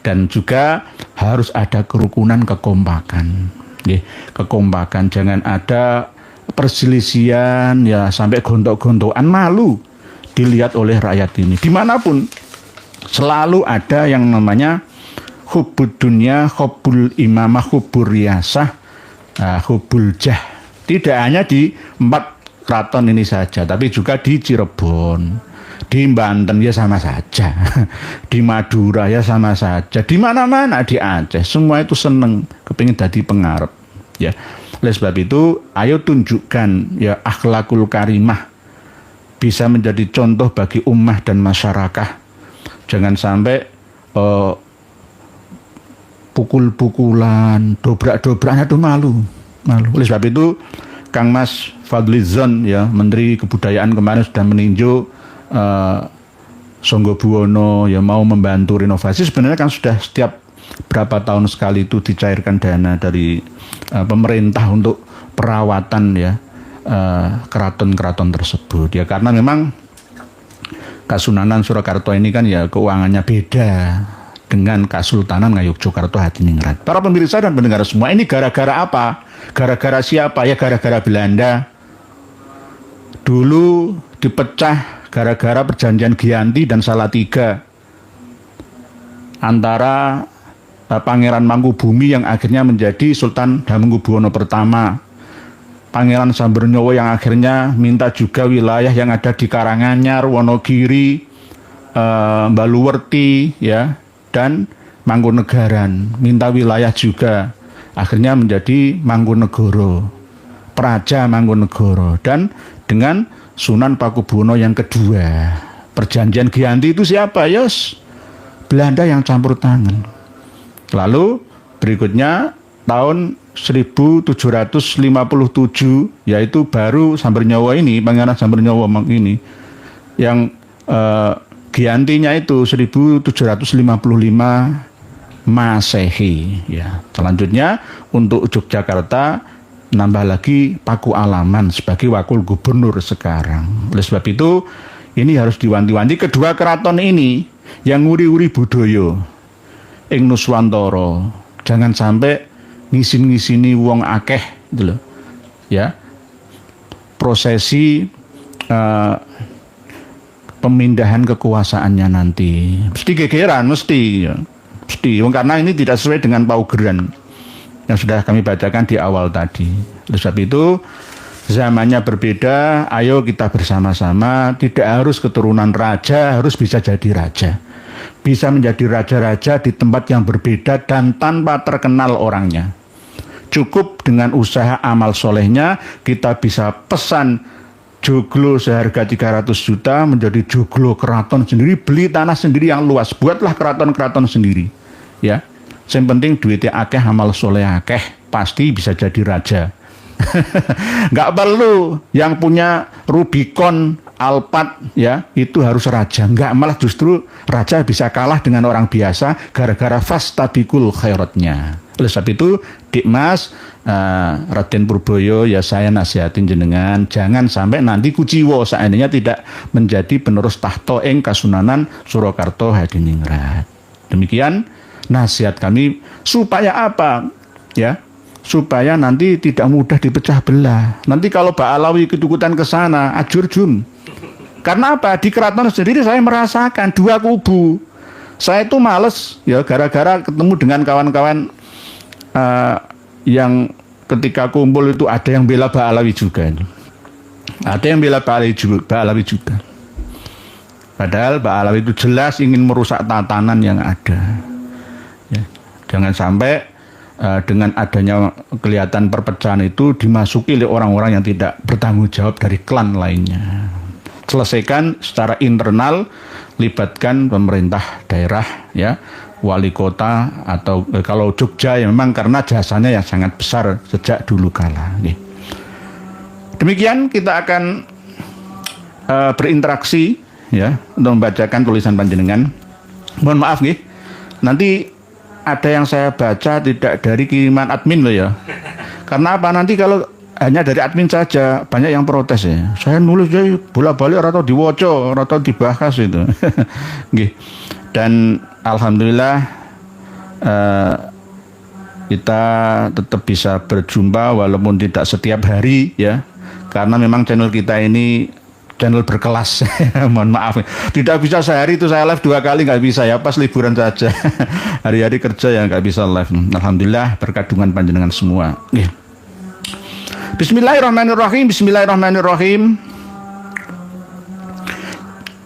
Dan juga harus ada kerukunan, kekompakan. Kekompakan, jangan ada perselisihan ya sampai gontok-gontokan, malu dilihat oleh rakyat ini. Dimanapun selalu ada yang namanya hubbud dunya, hubbul imamah, hubbur riyasah, hubbul jah. Tidak hanya di 4 keraton ini saja, tapi juga di Cirebon, di Banten ya sama saja, di Madura ya sama saja, di mana-mana, di Aceh, semua itu seneng kepingin jadi pengarep, ya. Oleh sebab itu, ayo tunjukkan ya akhlakul karimah, bisa menjadi contoh bagi ummah dan masyarakat. Jangan sampai pukul-pukulan, dobrak-dobrakan, itu malu. Oleh sebab itu, Kang Mas Fadlizon ya, Menteri Kebudayaan kemarin sudah meninjau Songgo Buwono ya mau membantu renovasi. Sebenarnya kan sudah setiap berapa tahun sekali itu dicairkan dana dari pemerintah untuk perawatan ya keraton-keraton tersebut ya, karena memang Kasunanan Surakarta ini kan ya keuangannya beda dengan Kasultanan Ngayogyakarta Hadiningrat. Para pemirsa dan pendengar semua, ini gara-gara apa? Gara-gara siapa? Ya gara-gara Belanda. Dulu dipecah gara-gara perjanjian Giyanti dan Salatiga antara Pangeran Mangkubumi yang akhirnya menjadi Sultan Hamengkubuwono pertama, Pangeran Sambernyowo yang akhirnya minta juga wilayah yang ada di Karanganyar, Wonogiri, Baluwerti ya, dan Mangkunegaran, minta wilayah juga, akhirnya menjadi Mangkunegoro, Praja Mangkunegoro. Dan dengan Sunan Pakubuwono yang kedua, perjanjian Giyanti itu siapa? Yos, Belanda yang campur tangan. Lalu berikutnya tahun 1757 yaitu baru Sambernyowo ini, Pangeran Sambernyowo ini yang Giyantinya itu 1755 Masehi ya. Selanjutnya untuk Yogyakarta nambah lagi Paku Alaman sebagai wakil gubernur sekarang. Oleh sebab itu ini harus diwanti-wanti kedua keraton ini yang nguri-uri budaya ing Nuswantara, jangan sampai ngisin-ngisini wong akeh gitu loh. Ya. Prosesi pemindahan kekuasaannya nanti mesti gegeran, mesti ya. Mesti, karena ini tidak sesuai dengan paugeran yang sudah kami bacakan di awal tadi. Oleh sebab itu zamannya berbeda, ayo kita bersama-sama, tidak harus keturunan raja harus bisa jadi raja. Bisa menjadi raja-raja di tempat yang berbeda dan tanpa terkenal orangnya. Cukup dengan usaha amal solehnya kita bisa pesan joglo seharga 300 juta menjadi joglo keraton sendiri, beli tanah sendiri yang luas, buatlah keraton-keraton sendiri. Ya, yang penting duitnya akeh, amal soleh akeh, pasti bisa jadi raja. Nggak perlu yang punya Rubicon, Alphard, ya itu harus raja. Nggak, malah justru raja bisa kalah dengan orang biasa gara-gara fastabiqul khairatnya. Oleh sebab itu, Dik Mas, Raden Purboyo, ya saya nasihatin jenengan jangan sampai nanti kuciwo seandainya tidak menjadi penerus tahta ing Kasunanan Surakarta Hadiningrat. Demikian nasihat kami supaya apa? Ya, supaya nanti tidak mudah dipecah belah. Nanti kalau Pak Alawi ketukutan ke sana, ajurjun. Karena apa? Di keraton sendiri saya merasakan dua kubu. Saya itu males ya gara-gara ketemu dengan kawan-kawan yang ketika kumpul itu ada yang bela Pak Alawi juga. Ada yang bela Pak Alawi juga. Padahal Pak Alawi itu jelas ingin merusak tatanan yang ada. Ya, jangan sampai dengan adanya kelihatan perpecahan itu dimasuki oleh orang-orang yang tidak bertanggung jawab dari klan lainnya. Selesaikan secara internal, libatkan pemerintah daerah, ya, wali kota atau kalau Jogja ya memang karena jasanya yang sangat besar sejak dulu kala. Demikian kita akan berinteraksi ya untuk membacakan tulisan panjenengan. Mohon maaf nih, nanti ada yang saya baca tidak dari kiriman admin loh ya. Karena apa, nanti kalau hanya dari admin saja banyak yang protes ya. Saya nulis ya bolak-balik atau diwoco atau dibahas itu. Dan alhamdulillah kita tetap bisa berjumpa walaupun tidak setiap hari ya. Karena memang channel kita ini channel berkelas. Mohon maaf, tidak bisa sehari itu saya live 2 kali, nggak bisa ya, pas liburan saja. Hari-hari kerja ya nggak bisa live. Alhamdulillah berkat dukungan panjenengan semua. Bismillahirrahmanirrahim. Bismillahirrahmanirrahim.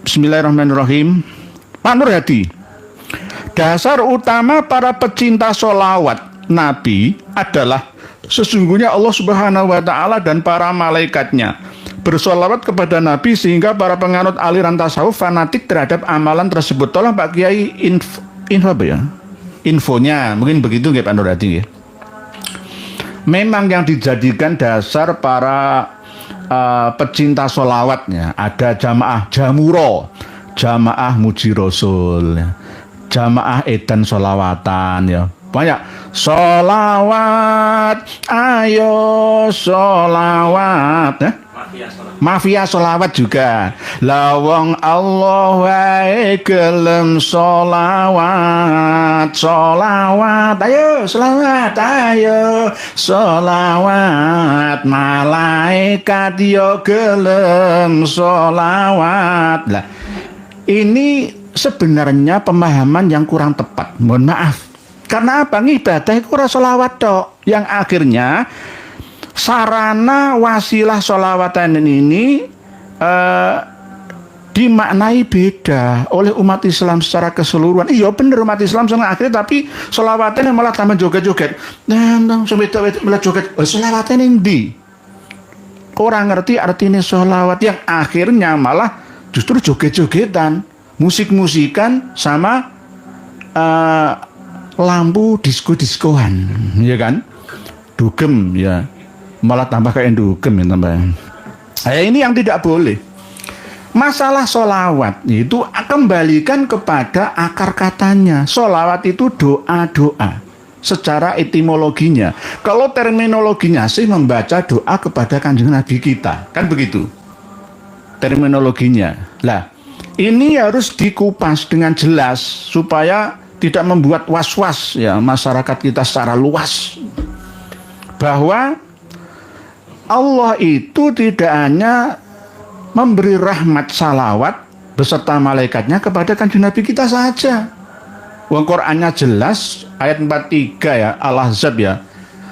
Bismillahirrahmanirrahim. Pak Nur Hadi, dasar utama para pecinta sholawat Nabi adalah sesungguhnya Allah Subhanahu wa Ta'ala dan para malaikatnya bersolawat kepada Nabi sehingga para penganut aliran tasawuf fanatik terhadap amalan tersebut. Tolong Pak Kiai info apa ya? Infonya mungkin begitu nggih Pak Nur Hadi ya. Memang yang dijadikan dasar para pecinta sholawatnya ada jamaah Jamuro, jamaah Muji Rasul, jamaah Edan Sholawatan ya. Banyak sholawat, ayo sholawat ya. Mafia sholawat juga. Lawang Allah wae gelem sholawat, sholawat, ayo sholawat, ayo sholawat, malaikat yo gelem sholawat. Lah, ini sebenarnya pemahaman yang kurang tepat. Mohon maaf. Karena apa? Ibadah itu ora sholawat tok. Yang akhirnya sarana wasilah sholawatan ini dimaknai beda oleh umat Islam secara keseluruhan. Iya bener umat Islam sama akhirnya, tapi sholawatan yang malah tambah joget-joget. Nah, malah joget. Sholawatan yang di orang ngerti artinya sholawat, yang akhirnya malah justru joget-jogetan, musik-musikan sama lampu disko-diskoan, ya kan? Dugem ya. Malah tambah kayak dugem ya tambah. Ini yang tidak boleh. Masalah sholawat itu kembalikan kepada akar katanya. Sholawat itu doa-doa secara etimologinya. Kalau terminologinya sih membaca doa kepada Kanjeng Nabi kita, kan begitu terminologinya. Lah, ini harus dikupas dengan jelas supaya tidak membuat was-was ya masyarakat kita secara luas bahwa Allah itu tidak hanya memberi rahmat salawat beserta malaikatnya kepada Kanjeng Nabi kita saja. Wong Qur'annya jelas ayat 43 ya, Al-Ahzab ya.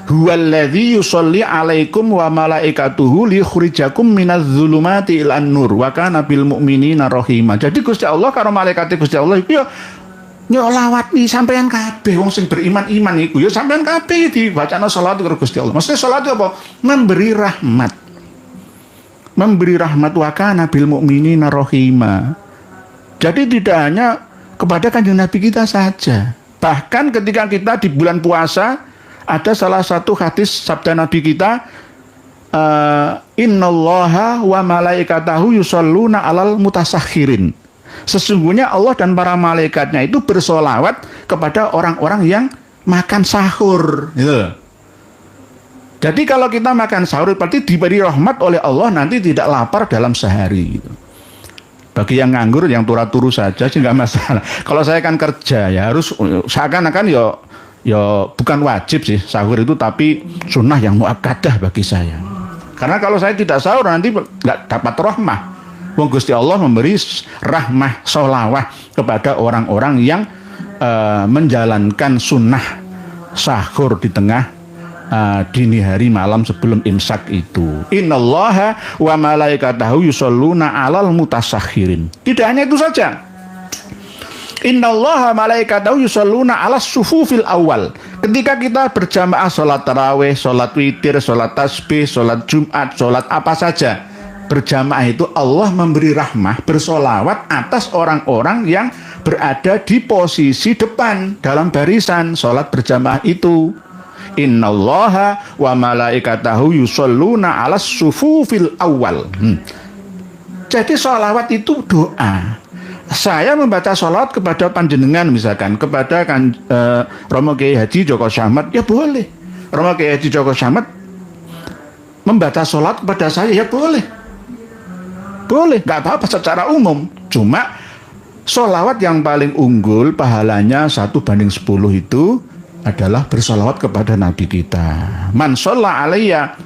Huwallazi yusolli alaikum wa malaikatuhu liyukhrijakum minadz-dzulumati ilan nur wa kana bil mu'minina rahima. Jadi Gusti Allah karo malaikate Gusti Allah iku ya nyolawat nih sampean kabeh wong sing beriman-iman iku ya sampean kabeh dibacana salat karo Gusti Allah. Maksudnya salat itu apa? Memberi rahmat. memberi rahmat wa kana bil mu'minina rahima. Jadi tidak hanya kepada kanjeng Nabi kita saja. Bahkan ketika kita di bulan puasa, ada salah satu hadis sabda Nabi kita, innallaha wa malaikatahu yusholluna alal mutasakhirin. Sesungguhnya Allah dan para malaikatnya itu bersolawat kepada orang-orang yang makan sahur, gitu. Jadi kalau kita makan sahur berarti diberi rahmat oleh Allah, nanti tidak lapar dalam sehari, gitu. Bagi yang nganggur, yang turu-turu saja sih nggak masalah. Kalau saya kan kerja ya harus seakan-akan ya bukan wajib sih sahur itu, tapi sunnah yang muakkadah bagi saya. Karena kalau saya tidak sahur nanti nggak dapat rahmah. Wong Gusti Allah memberi rahmah sholawat kepada orang-orang yang menjalankan sunnah sahur di tengah dini hari malam sebelum imsak itu. Innallaha wa malaikatahu yusholluna alal mutasakhirin. Tidak hanya itu saja. Innallaha malaikatahu yusholluna alas sufufil awal. Ketika kita berjamaah sholat tarawih, sholat witir, sholat tasbih, sholat jumat, sholat apa saja, berjamaah itu Allah memberi rahmah, bersolawat atas orang-orang yang berada di posisi depan dalam barisan sholat berjamaah itu. Innallaha wa malaikatahu yusholluna alas sufufil awal. Jadi sholawat itu doa. Saya membaca sholawat kepada panjenengan, misalkan kepada Romo Kiai Haji Djoko Syahmat, ya boleh. Romo Kiai Haji Djoko Syahmat membaca sholawat kepada saya, ya boleh. Boleh, nggak apa-apa secara umum. Cuma sholawat yang paling unggul pahalanya 1:10 itu adalah bersolawat kepada Nabi kita. Man sholla alayya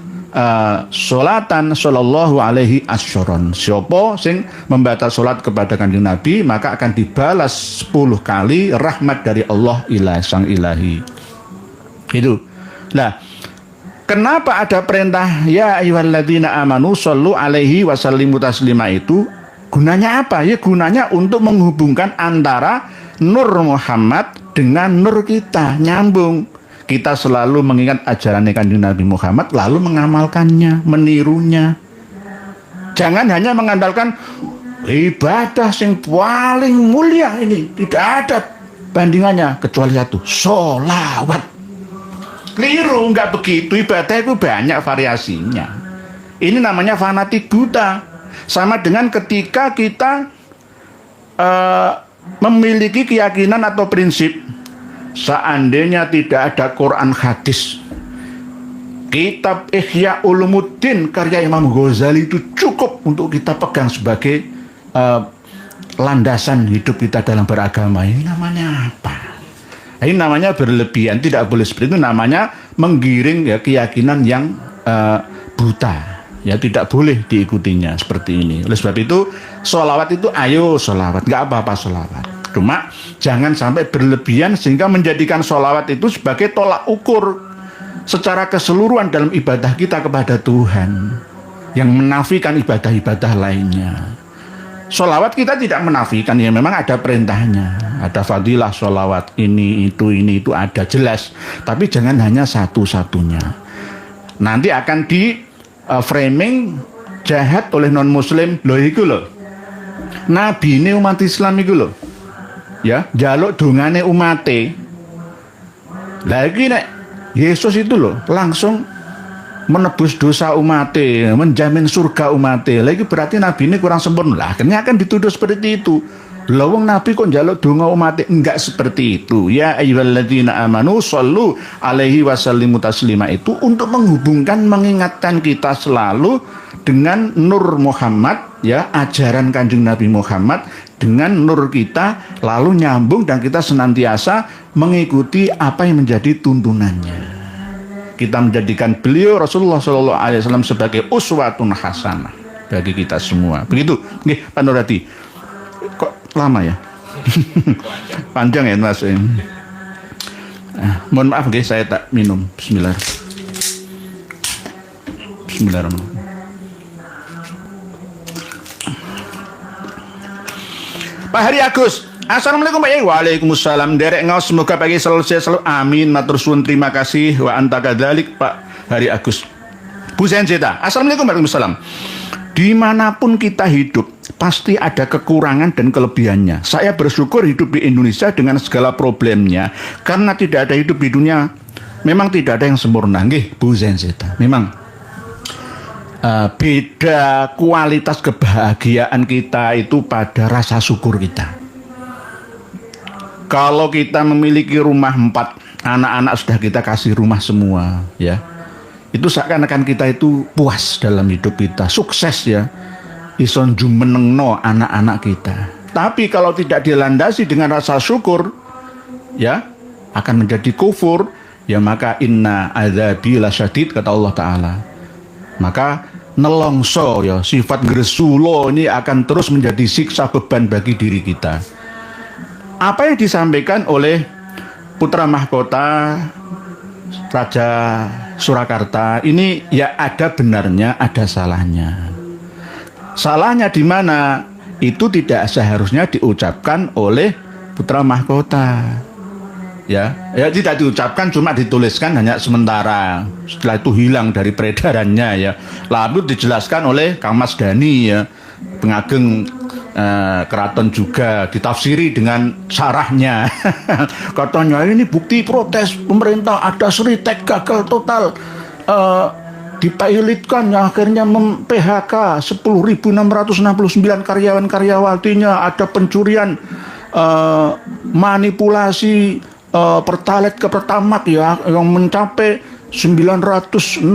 sholatan sallallahu alaihi asyoron. Siapa sing membaca sholat kepada kanjeng Nabi, maka akan dibalas 10 kali rahmat dari Allah sang ilahi. Itu. Nah, kenapa ada perintah ya ayyuhalladzina amanu shollu alaihi wasallimu taslima itu? Gunanya apa? Ya gunanya untuk menghubungkan antara nur Muhammad dengan nur kita, nyambung. Kita selalu mengingat ajaran kanjeng Nabi Muhammad, lalu mengamalkannya, menirunya. Jangan hanya mengandalkan ibadah yang paling mulia ini, tidak ada bandingannya kecuali satu, sholawat. Keliru, enggak begitu. Ibadah itu banyak variasinya. Ini namanya fanatik buta. Sama dengan ketika kita memiliki keyakinan atau prinsip, seandainya tidak ada Quran hadis, kitab Ihya Ulumuddin karya Imam Ghazali itu cukup untuk kita pegang sebagai landasan hidup kita dalam beragama. Ini namanya apa? Ini namanya berlebihan. Tidak boleh seperti itu. Namanya menggiring ya keyakinan yang buta. Ya tidak boleh diikutinya seperti ini. Oleh sebab itu sholawat itu ayo sholawat, nggak apa-apa sholawat. Cuma jangan sampai berlebihan sehingga menjadikan sholawat itu sebagai tolak ukur secara keseluruhan dalam ibadah kita kepada Tuhan, yang menafikan ibadah-ibadah lainnya. Sholawat kita tidak menafikan, ya memang ada perintahnya, ada fadilah sholawat ini itu ada jelas. Tapi jangan hanya satu-satunya. Nanti akan di framing jahat oleh non muslim. Loh iku loh, Nabi ini umat Islam iku loh, ya jaluk dongane umate. Lagi nek Yesus itu loh langsung menebus dosa umate, menjamin surga umate. Lagi berarti Nabi ini kurang sempurna lah. Akhirnya akan dituduh seperti itu. Lawang Nabi kok njaluk donga umate? Enggak seperti itu. Ya ayyuhalladzina amanu shollu alaihi wasallimu taslima itu untuk menghubungkan, mengingatkan kita selalu dengan nur Muhammad, ya ajaran kanjeng Nabi Muhammad dengan nur kita, lalu nyambung dan kita senantiasa mengikuti apa yang menjadi tuntunannya. Kita menjadikan beliau Rasulullah SAW sebagai uswatun hasanah bagi kita semua. Begitu, nggih Pak Nurati. Kok lama ya? Panjang ya Mas. Mohon maaf nggih, saya tak minum. Bismillahirrahmanirrahim. Pak Hari Agus, assalamualaikum Pak Yai. Waalaikumsalam. Derek ngaos, semoga pagi selalu sehat selalu. Amin. Matur suwun, terima kasih. Wa anta kadzalik Pak Hari Agus. Bu Senzeta, assalamualaikum warahmatullahi wabarakatuh. Dimanapun kita hidup, pasti ada kekurangan dan kelebihannya. Saya bersyukur hidup di Indonesia dengan segala problemnya, karena tidak ada hidup di dunia, memang tidak ada yang sempurna. Nggih, Bu Zenzeta, memang beda kualitas kebahagiaan kita itu pada rasa syukur kita. Kalau kita memiliki rumah 4, anak-anak sudah kita kasih rumah semua, ya. Itu seakan-akan kita itu puas dalam hidup kita, sukses ya. Ison jumenengno anak-anak kita. Tapi kalau tidak dilandasi dengan rasa syukur, ya, akan menjadi kufur, ya maka inna adzabi lasyadid, kata Allah Ta'ala. Maka nelongso ya, sifat gresulo ini akan terus menjadi siksa beban bagi diri kita. Apa yang disampaikan oleh putra mahkota Raja Surakarta ini ya ada benarnya, ada salahnya. Salahnya di mana? Itu tidak seharusnya diucapkan oleh putra mahkota. Ya tidak diucapkan, cuma dituliskan hanya sementara. Setelah itu hilang dari peredarannya ya. Lalu dijelaskan oleh Kang Mas Dhani ya, pengageng keraton juga, ditafsiri dengan sarahnya. Katanya ini bukti protes pemerintah, ada Sritek gagal total, dipilotkan yang akhirnya mem-PHK 10.669 karyawan-karyawatinya, ada pencurian, manipulasi pertalite ke pertamak ya yang mencapai 969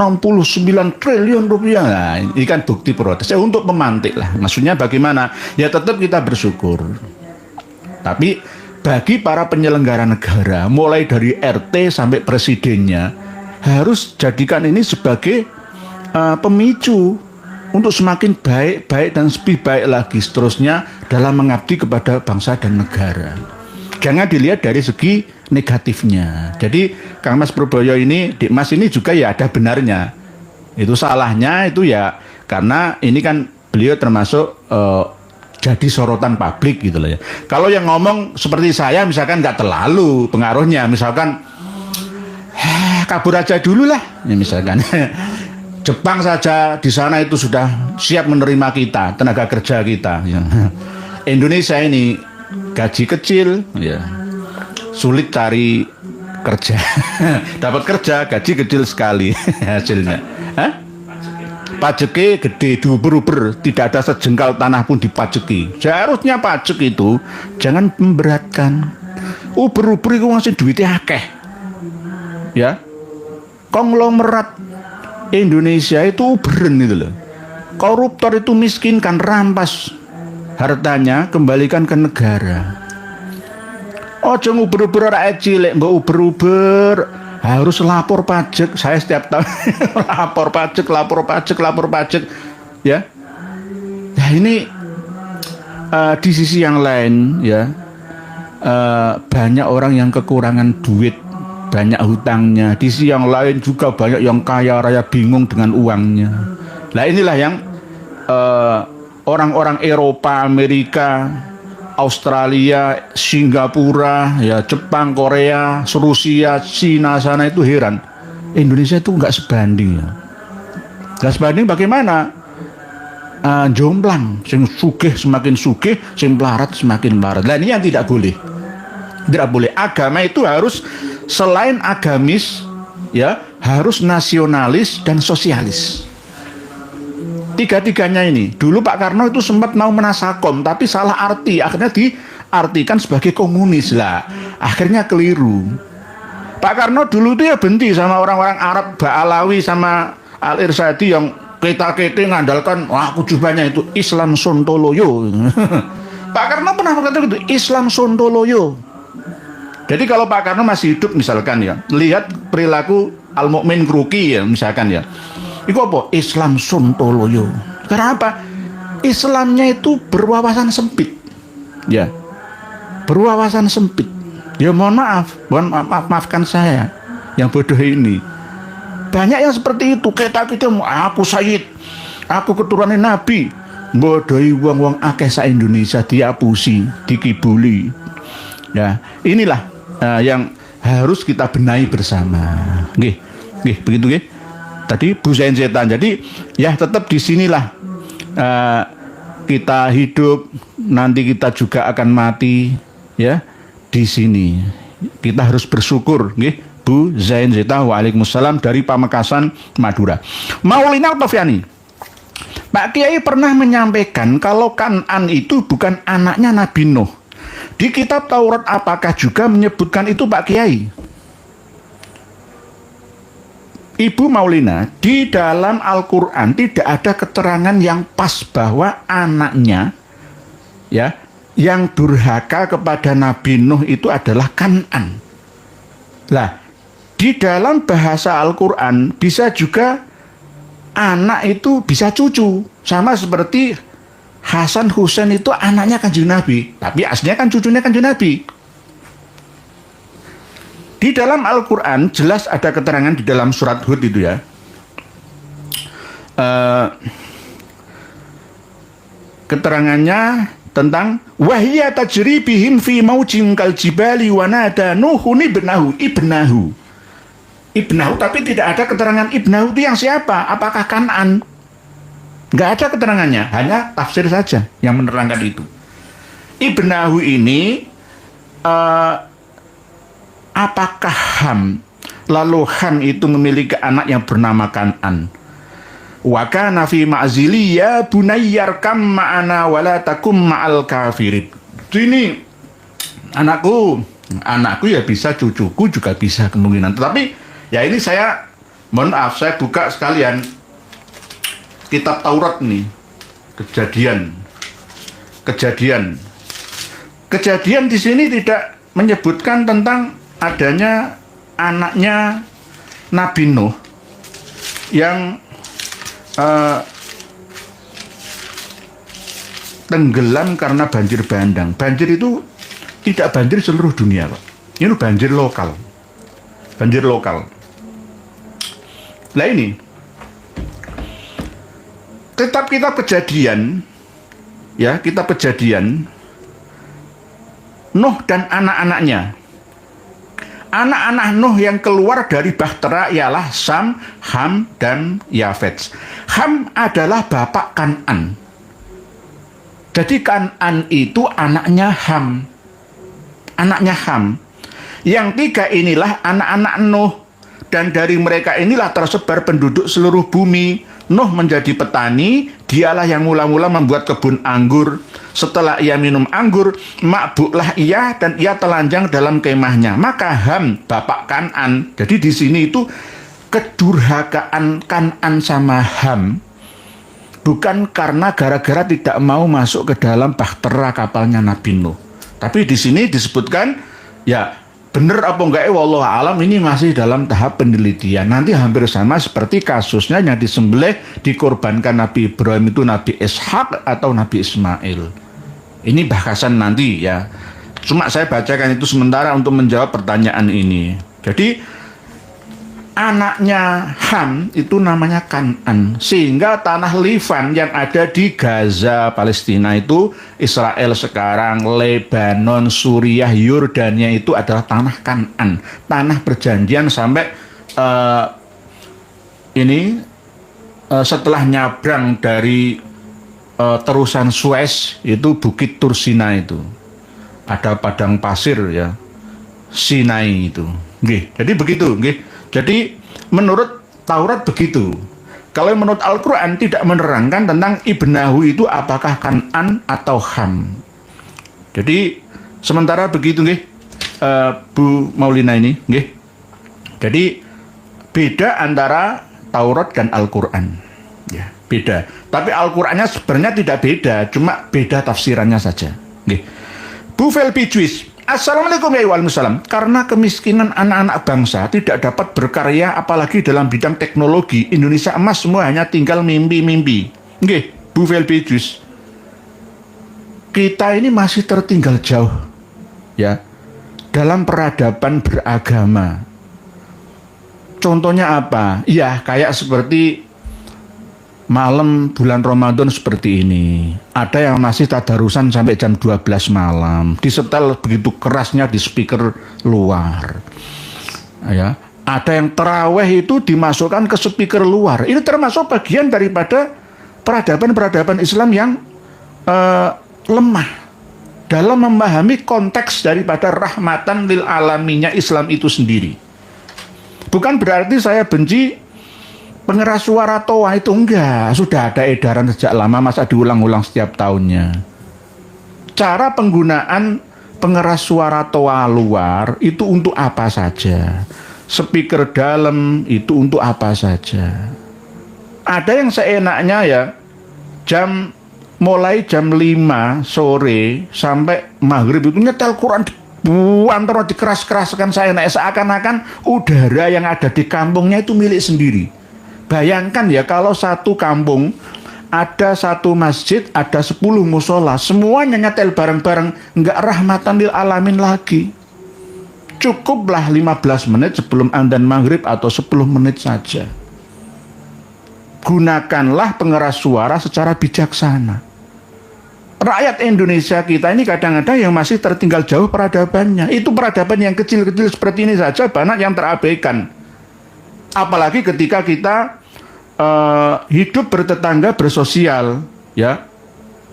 triliun rupiah. Nah, ini kan bukti protes. Untuk memantik lah. Maksudnya bagaimana? Ya tetap kita bersyukur. Tapi bagi para penyelenggara negara, mulai dari RT sampai presidennya, harus jadikan ini sebagai pemicu untuk semakin baik dan lebih baik lagi seterusnya dalam mengabdi kepada bangsa dan negara. Jangan dilihat dari segi negatifnya. Jadi Kang Mas Purboyo ini, Dik Mas ini juga ya ada benarnya. Itu salahnya itu ya karena ini kan beliau termasuk jadi sorotan publik gitu loh ya. Kalau yang ngomong seperti saya misalkan nggak terlalu pengaruhnya, misalkan kabur aja dulu lah, ya misalkan. Jepang saja di sana itu sudah siap menerima kita, tenaga kerja kita. Ya. Indonesia ini gaji kecil, ya sulit cari kerja. Dapat kerja gaji kecil sekali hasilnya. Pajaknya gede, diuber-uber, tidak ada sejengkal tanah pun dipajeki. Seharusnya pajak itu jangan memberatkan. Uber-uber itu masih duitnya akeh. Ya, konglomerat Indonesia itu uberan itu loh. Koruptor itu miskinkan, rampas hartanya, kembalikan ke negara. Ojo nguber-uber rakyat cilik, mbak uber-uber harus lapor pajak. Saya setiap tahun lapor pajak, ya. Nah ini di sisi yang lain ya, banyak orang yang kekurangan duit, banyak hutangnya. Di sisi yang lain juga banyak yang kaya raya bingung dengan uangnya. Nah inilah yang orang-orang Eropa, Amerika, Australia, Singapura, ya Jepang, Korea, Rusia, Cina sana itu heran. Indonesia itu nggak sebanding ya. Nggak sebanding bagaimana? Jomplang, sing sugih semakin sugih, sing melarat semakin melarat. Nah ini yang tidak boleh. Tidak boleh. Agama itu harus selain agamis, ya harus nasionalis dan sosialis. Tiga-tiganya ini. Dulu Pak Karno itu sempat mau menasakom, tapi salah arti. Akhirnya diartikan sebagai komunis lah. Akhirnya keliru. Pak Karno dulu itu ya benci sama orang-orang Arab, Ba'alawi sama Al-Irsadi yang kita ngandalkan, wah kujubannya itu Islam Sontoloyo. Pak Karno pernah berkata gitu, Islam Sontoloyo. Jadi kalau Pak Karno masih hidup misalkan ya, lihat perilaku Al-Mu'min Kruki ya misalkan ya. Itu apa? Islam Sontoloyo. Karena apa? Islamnya itu berwawasan sempit. Ya. Berwawasan sempit. Ya mohon maaf, maafkan saya yang bodoh ini. Banyak yang seperti itu. Kita aku Sayyid, aku keturunan Nabi. Bodohi wong-wong akeh sa Indonesia diapusi, dikibuli. Ya, inilah yang harus kita benahi bersama. Nggih, begitu nggih. Tadi Bu Zain Setan. Jadi ya tetap di sinilah kita hidup, nanti kita juga akan mati, ya. Di sini kita harus bersyukur, nggih. Bu Zain Zeta, waalaikumsalam, dari Pamekasan, Madura. Maulina Altofiani, Pak Kiai pernah menyampaikan kalau Kan'an itu bukan anaknya Nabi Nuh. Di kitab Taurat apakah juga menyebutkan itu, Pak Kiai? Ibu Maulina, di dalam Al-Quran tidak ada keterangan yang pas bahwa anaknya, ya, yang durhaka kepada Nabi Nuh itu adalah Kan'an. Lah, di dalam bahasa Al-Quran bisa juga anak itu bisa cucu, sama seperti Hasan Husain itu anaknya Kanjeng Nabi, tapi aslinya kan cucunya Kanjeng Nabi. Di dalam Al-Quran jelas ada keterangan di dalam surat Hud itu, ya. Keterangannya tentang wahya tajri bihim fi maujin kal jibali wa nada nuhun ibnahu, tapi tidak ada keterangan ibnahu itu yang siapa, apakah Kan'an? Nggak ada keterangannya, hanya tafsir saja yang menerangkan itu. Ibnahu ini apakah Ham? Lalu Ham itu memiliki anak yang bernama Kan'an. Wa kana fi ma'zili ya bunayyar kam ma'ana wa la takum ma'al kafirin. Ini anakku ya bisa, cucuku juga bisa kemungkinan. Tetapi ya ini saya mohon maaf, saya buka sekalian kitab Taurat nih. Kejadian di sini tidak menyebutkan tentang adanya anaknya Nabi Nuh yang tenggelam karena banjir bandang. Banjir itu tidak banjir seluruh dunia, Pak. Ini banjir lokal. Nah ini kitab Kejadian, ya, kitab Kejadian, Nuh dan anak-anaknya. Anak-anak Nuh yang keluar dari Bahtera ialah Sam, Ham, dan Yafet. Ham adalah bapak Kan'an. Jadi Kan'an itu anaknya Ham. Yang tiga inilah anak-anak Nuh. Dan dari mereka inilah tersebar penduduk seluruh bumi. Nuh menjadi petani, dialah yang mula-mula membuat kebun anggur. Setelah ia minum anggur, mabuklah ia dan ia telanjang dalam kemahnya. Maka Ham, bapak Kan'an. Jadi di sini itu kedurhakaan Kan'an sama Ham bukan karena gara-gara tidak mau masuk ke dalam bahtera kapalnya Nabi Nuh. Tapi di sini disebutkan, ya bener apa enggak, wallahu alam, ini masih dalam tahap penelitian. Nanti hampir sama seperti kasusnya yang disembelih dikorbankan Nabi Ibrahim itu Nabi Ishak atau Nabi Ismail. Ini bahasan nanti, ya. Cuma saya bacakan itu sementara untuk menjawab pertanyaan ini. Jadi anaknya Ham itu namanya Kan'an, sehingga tanah Livan yang ada di Gaza, Palestina itu, Israel sekarang, Lebanon, Suriah, Yordania itu adalah tanah Kan'an, tanah perjanjian sampai setelah nyabrang dari terusan Suez itu Bukit Tursina itu ada padang pasir, ya, Sinai itu. Nggih, jadi begitu, nggih. Jadi menurut Taurat begitu. Kalau menurut Al-Quran tidak menerangkan tentang ibnahu itu apakah Kan'an atau Ham. Jadi sementara begitu, nggih, Bu Maulina ini, nggih. Jadi beda antara Taurat dan Al-Quran, ya, beda. Tapi Al-Qurannya sebenarnya tidak beda, cuma beda tafsirannya saja, nggih. Bu Felpi Juice, Assalamualaikum warahmatullahi wabarakatuh. Karena kemiskinan anak-anak bangsa tidak dapat berkarya apalagi dalam bidang teknologi, Indonesia emas semua hanya tinggal mimpi-mimpi. Nggih, Bu Felpijus, kita ini masih tertinggal jauh, ya, dalam peradaban beragama. Contohnya apa? Ya, kayak seperti malam bulan Ramadan seperti ini. Ada yang masih tadarusan sampai jam 12 malam. Disetel begitu kerasnya di speaker luar. Ya, ada yang taraweh itu dimasukkan ke speaker luar. Ini termasuk bagian daripada peradaban-peradaban Islam yang lemah dalam memahami konteks daripada rahmatan lil alaminya Islam itu sendiri. Bukan berarti saya benci pengeras suara toa, itu enggak. Sudah ada edaran sejak lama, masa diulang-ulang setiap tahunnya. Cara penggunaan pengeras suara toa luar itu untuk apa saja. Speaker dalam itu untuk apa saja. Ada yang seenaknya ya, mulai jam 5 sore sampai maghrib itu nyetel Quran antara dikeras-keraskan seakan-akan udara yang ada di kampungnya itu milik sendiri. Bayangkan ya, kalau satu kampung ada satu masjid, ada 10 musola, semuanya nyetel bareng-bareng, nggak rahmatan lil alamin lagi. Cukuplah 15 menit sebelum adzan maghrib atau 10 menit saja. Gunakanlah pengeras suara secara bijaksana. Rakyat Indonesia kita ini kadang-kadang yang masih tertinggal jauh peradabannya. Itu peradaban yang kecil-kecil seperti ini saja banyak yang terabaikan. Apalagi ketika kita hidup bertetangga, bersosial, ya.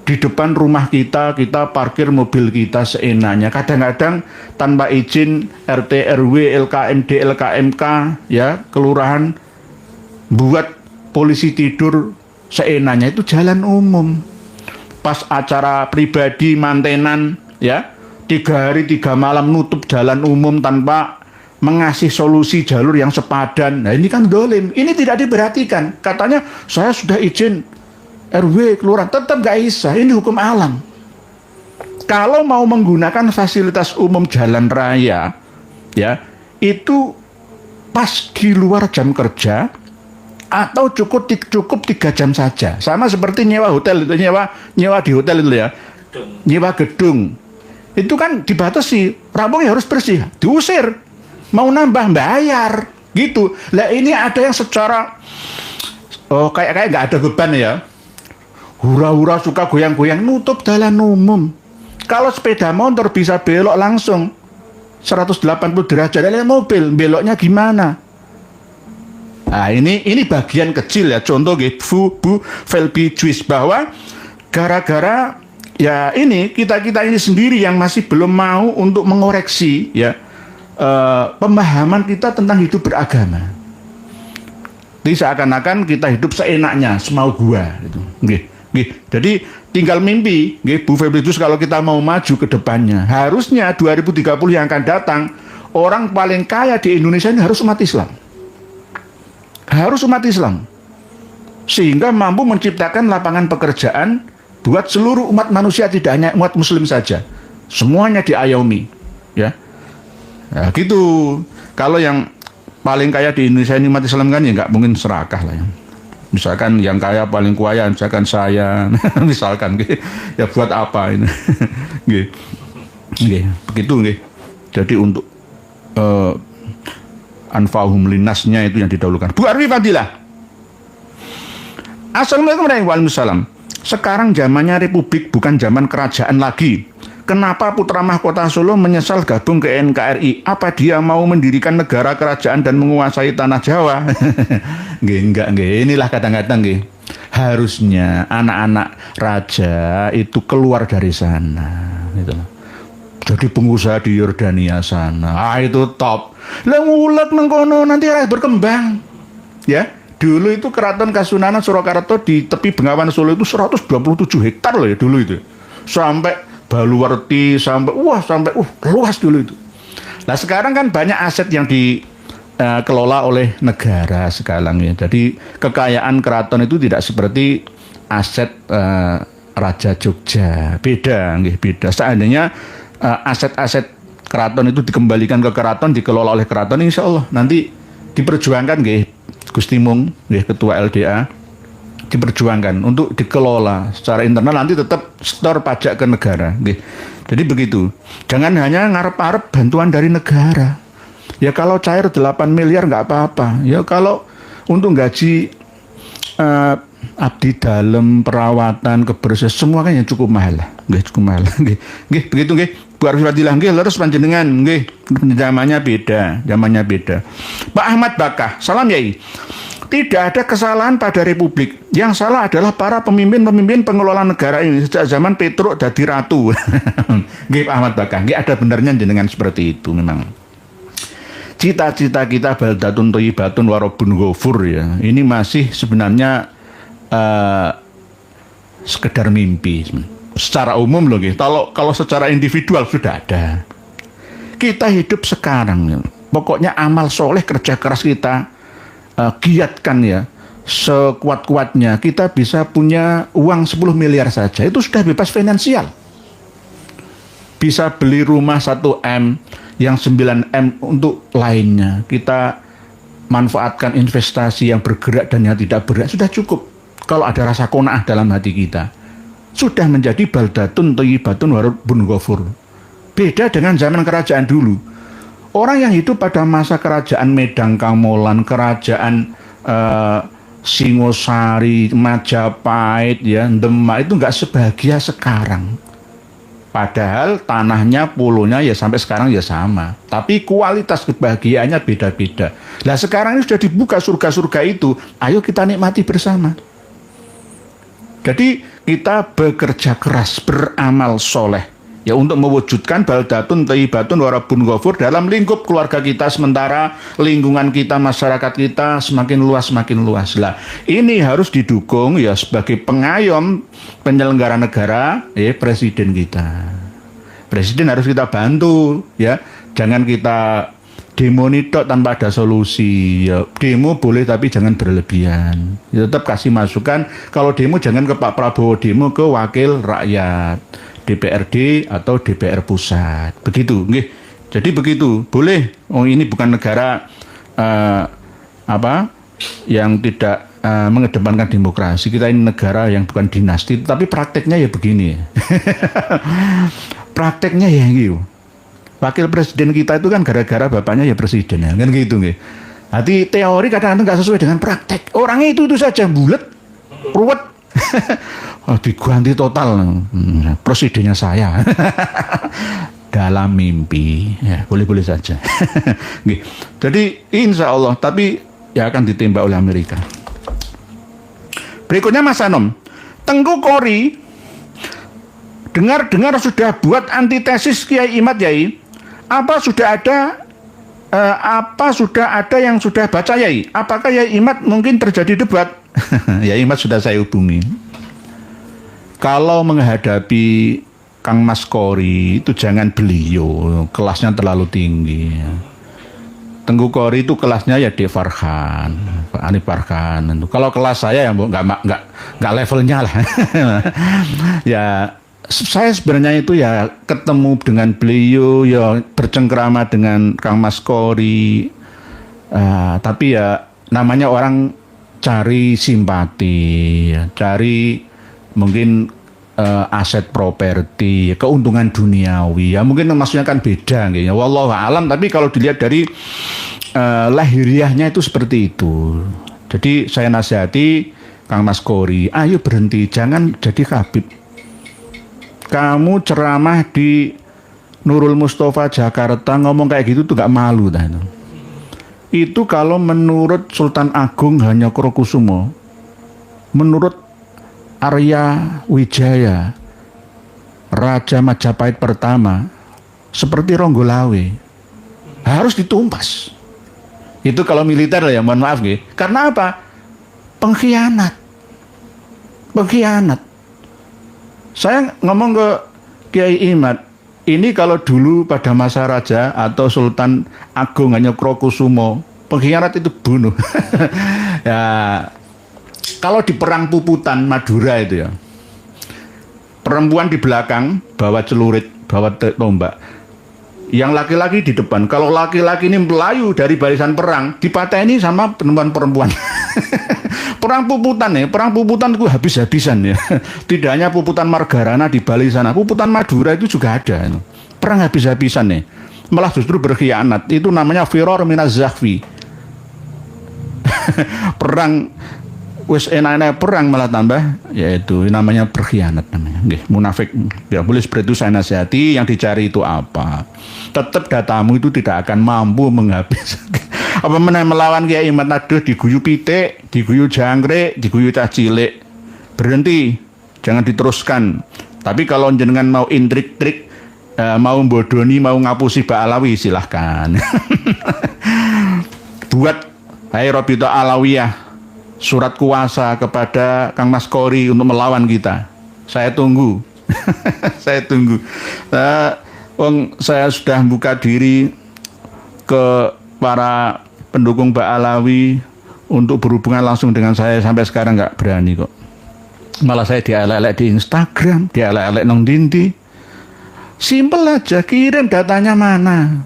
Di depan rumah kita parkir mobil kita seenaknya. Kadang-kadang tanpa izin RT, RW, LKMD, LKMK, ya, kelurahan buat polisi tidur seenaknya, itu jalan umum. Pas acara pribadi mantenan, ya, 3 hari 3 malam nutup jalan umum tanpa mengasih solusi jalur yang sepadan. Nah, ini kan dolim. Ini tidak diperhatikan. Katanya saya sudah izin RW kelurahan, tetap gak bisa. Ini hukum alam. Kalau mau menggunakan fasilitas umum jalan raya, ya, itu pas di luar jam kerja atau cukup 3 jam saja. Sama seperti nyewa hotel itu, nyewa di hotel itu ya, nyewa gedung. Itu kan dibatasi, rampungnya harus bersih, diusir. Mau nambah bayar, gitu. Lah ini ada yang secara kayak nggak ada beban ya. Hura-hura suka goyang-goyang, nutup jalan umum. Kalau sepeda motor bisa belok langsung 180 derajat dari mobil, beloknya gimana? Nah, ini bagian kecil ya, contoh gitu Bu Felby Juice, bahwa gara-gara ya ini kita ini sendiri yang masih belum mau untuk mengoreksi ya pemahaman kita tentang hidup beragama. Jadi seakan-akan kita hidup seenaknya, semau gua gitu. Jadi tinggal mimpi, Bu Felby Juice, kalau kita mau maju ke depannya, harusnya 2030 yang akan datang, orang paling kaya di Indonesia ini harus umat Islam. Harus umat Islam, sehingga mampu menciptakan lapangan pekerjaan buat seluruh umat manusia, tidak hanya umat muslim saja, semuanya diayomi, ya. Nah, gitu. Kalau yang paling kaya di Indonesia ini umat Islam kan ya nggak mungkin serakah lah ya. Misalkan yang kaya paling kaya, misalkan saya, misalkan, ya buat apa ini? Begitu, Jadi untuk anfa'uhum linnasnya itu yang didahulukan. Bu Arfi Fadilah. Assalamualaikum warahmatullahi wabarakatuh. Sekarang zamannya republik, bukan zaman kerajaan lagi. Kenapa putra mahkota Solo menyesal gabung ke NKRI? Apa dia mau mendirikan negara kerajaan dan menguasai tanah Jawa? Enggak. Inilah kadang-kadang harusnya anak-anak raja itu keluar dari sana, gitu. Jadi pengusaha di Yordania sana, itu top. Lah ngulet nang kono nanti rakyat berkembang. Ya, dulu itu Keraton Kasunanan Surakarta di tepi Bengawan Solo itu 127 hektar loh ya dulu itu. Sampai Baluwerti, sampai luas dulu itu. Nah, sekarang kan banyak aset yang dikelola oleh negara sekarang ya. Jadi kekayaan keraton itu tidak seperti aset Raja Jogja. Beda. Seandainya aset-aset keraton itu dikembalikan ke keraton, dikelola oleh keraton, insya Allah nanti diperjuangkan Gusti Mung, Ketua LDA, diperjuangkan untuk dikelola secara internal, nanti tetap setor pajak ke negara. Jadi begitu, jangan hanya ngarep-ngarep bantuan dari negara. Ya kalau cair 8 miliar nggak apa-apa. Ya kalau untuk gaji abdi dalam, perawatan, kebersihan, semua kan yang cukup mahal lah. Cukup mahal. Begitu Bu Arfi Fadilah, terus panjenengan, zamannya beda. Pak Ahmad Bakah, salam Yai. Tidak ada kesalahan pada Republik. Yang salah adalah para pemimpin-pemimpin pengelola negara ini sejak zaman Petruk dadi ratu. Nggih Pak Ahmad Bakah, nggih ada benarnya jenengan seperti itu memang. Cita-cita kita baldatun thayyibatun wa rabbun ghafur ya. Ini masih sebenarnya sekedar mimpi. Secara umum loh, nggih. Kalau secara individual sudah ada. Kita hidup sekarang ya. Pokoknya amal soleh, kerja keras kita giatkan ya sekuat-kuatnya, kita bisa punya uang 10 miliar saja, itu sudah bebas finansial. Bisa beli rumah 1M, yang 9M untuk lainnya. Kita manfaatkan investasi yang bergerak dan yang tidak bergerak, sudah cukup. Kalau ada rasa qanaah dalam hati kita, sudah menjadi baldatun thayyibatun wa rabbun ghafur. Beda dengan zaman kerajaan dulu. Orang yang hidup pada masa kerajaan Medang Kamolan, kerajaan Singosari, Majapahit, ya, Demak itu nggak sebahagia sekarang. Padahal tanahnya, pulonya ya sampai sekarang ya sama. Tapi kualitas kebahagiaannya beda-beda. Nah sekarang ini sudah dibuka surga-surga itu, ayo kita nikmati bersama. Jadi kita bekerja keras, beramal soleh. Ya untuk mewujudkan baldatun thayyibatun wa rabbun ghafur dalam lingkup keluarga kita, sementara lingkungan kita, masyarakat kita semakin luas lah. Ini harus didukung ya sebagai pengayom penyelenggara negara, presiden kita. Presiden harus kita bantu ya. Jangan kita demo nitok tanpa ada solusi. Ya, demo boleh tapi jangan berlebihan. Ya, tetap kasih masukan. Kalau demo jangan ke Pak Prabowo, demo ke wakil rakyat. DPRD atau DPR pusat, begitu, nggih. Jadi begitu, boleh. Oh ini bukan negara yang tidak mengedepankan demokrasi. Kita ini negara yang bukan dinasti, tapi prakteknya ya begini. Prakteknya ya gitu. Wakil presiden kita itu kan gara-gara bapaknya ya presiden ya, kan gitu nggih. Jadi teori kadang-kadang nggak sesuai dengan praktek. Orangnya itu saja bulat, ruwet. Diganti total presidennya saya. Dalam mimpi ya, boleh-boleh saja. Jadi insya Allah, tapi ya akan ditembak oleh Amerika. Berikutnya Mas Anom, Tengku Kori dengar-dengar sudah buat antitesis Kiai Imad Yai. Apa sudah ada yang sudah baca Yai? Apakah Yai Imad mungkin terjadi debat? Yai Imad sudah saya hubungi. Kalau menghadapi Kang Mas Kori itu jangan beliau, kelasnya terlalu tinggi. Tengku Kori itu kelasnya ya De Farhan, Pak Anif Farhan. Kalau kelas saya ya nggak levelnya lah. Ya saya sebenarnya itu ya ketemu dengan beliau, ya bercengkrama dengan Kang Mas Kori. Tapi ya namanya orang cari simpati, cari mungkin aset properti, keuntungan duniawi, ya mungkin maksudnya kan beda, ya wallahu alam. Tapi kalau dilihat dari lahiriahnya itu seperti itu. Jadi saya nasihati Kang Mas Kori, ayo berhenti, jangan jadi Habib. Kamu ceramah di Nurul Mustafa Jakarta ngomong kayak gitu tuh gak malu dah. Itu kalau menurut Sultan Agung Hanyokrokusumo, menurut Arya Wijaya, Raja Majapahit pertama, seperti Ronggolawe, harus ditumpas. Itu kalau militer ya, mohon maaf ya. Karena apa? Pengkhianat. Saya ngomong ke Kiai Imad, ini kalau dulu pada masa Raja atau Sultan Agung Hanyokrokusumo, pengkhianat itu bunuh. Ya. Kalau di perang Puputan Madura itu ya, perempuan di belakang bawa celurit, bawa tombak, yang laki-laki di depan. Kalau laki-laki ini melayu dari barisan perang, dipateni sama perempuan-perempuan. Perang Puputan ya, perang Puputan itu habis-habisan ya. Tidak hanya Puputan Margarana di Bali sana, Puputan Madura itu juga ada. Perang habis-habisan ya, malah justru berkhianat. Itu namanya firor minaz zakhfi. Perang wis enak-enak perang malah tambah, yaitu namanya berkhianat namanya. Nggih, munafik. Ya boleh seperti itu saya nasihati, yang dicari itu apa? Tetap datamu itu tidak akan mampu menghabis. Apa meneh melawan Kiai Imad aduh diguyu pitik, diguyu jangkrik, diguyu cah cilik. Berhenti, jangan diteruskan. Tapi kalau jenengan mau intrik-trik, mau bodoni, mau ngapusi Mbak Alawi silahkan. Buat Rabita Alawiyah surat kuasa kepada Kang Mas Kori untuk melawan kita. Saya tunggu. Saya tunggu. Saya sudah buka diri ke para pendukung Mbak Alawi untuk berhubungan langsung dengan saya, sampai sekarang nggak berani kok. Malah saya dielek-elek di Instagram, dielek-elek nong dinti. Simpel aja, kirim datanya mana.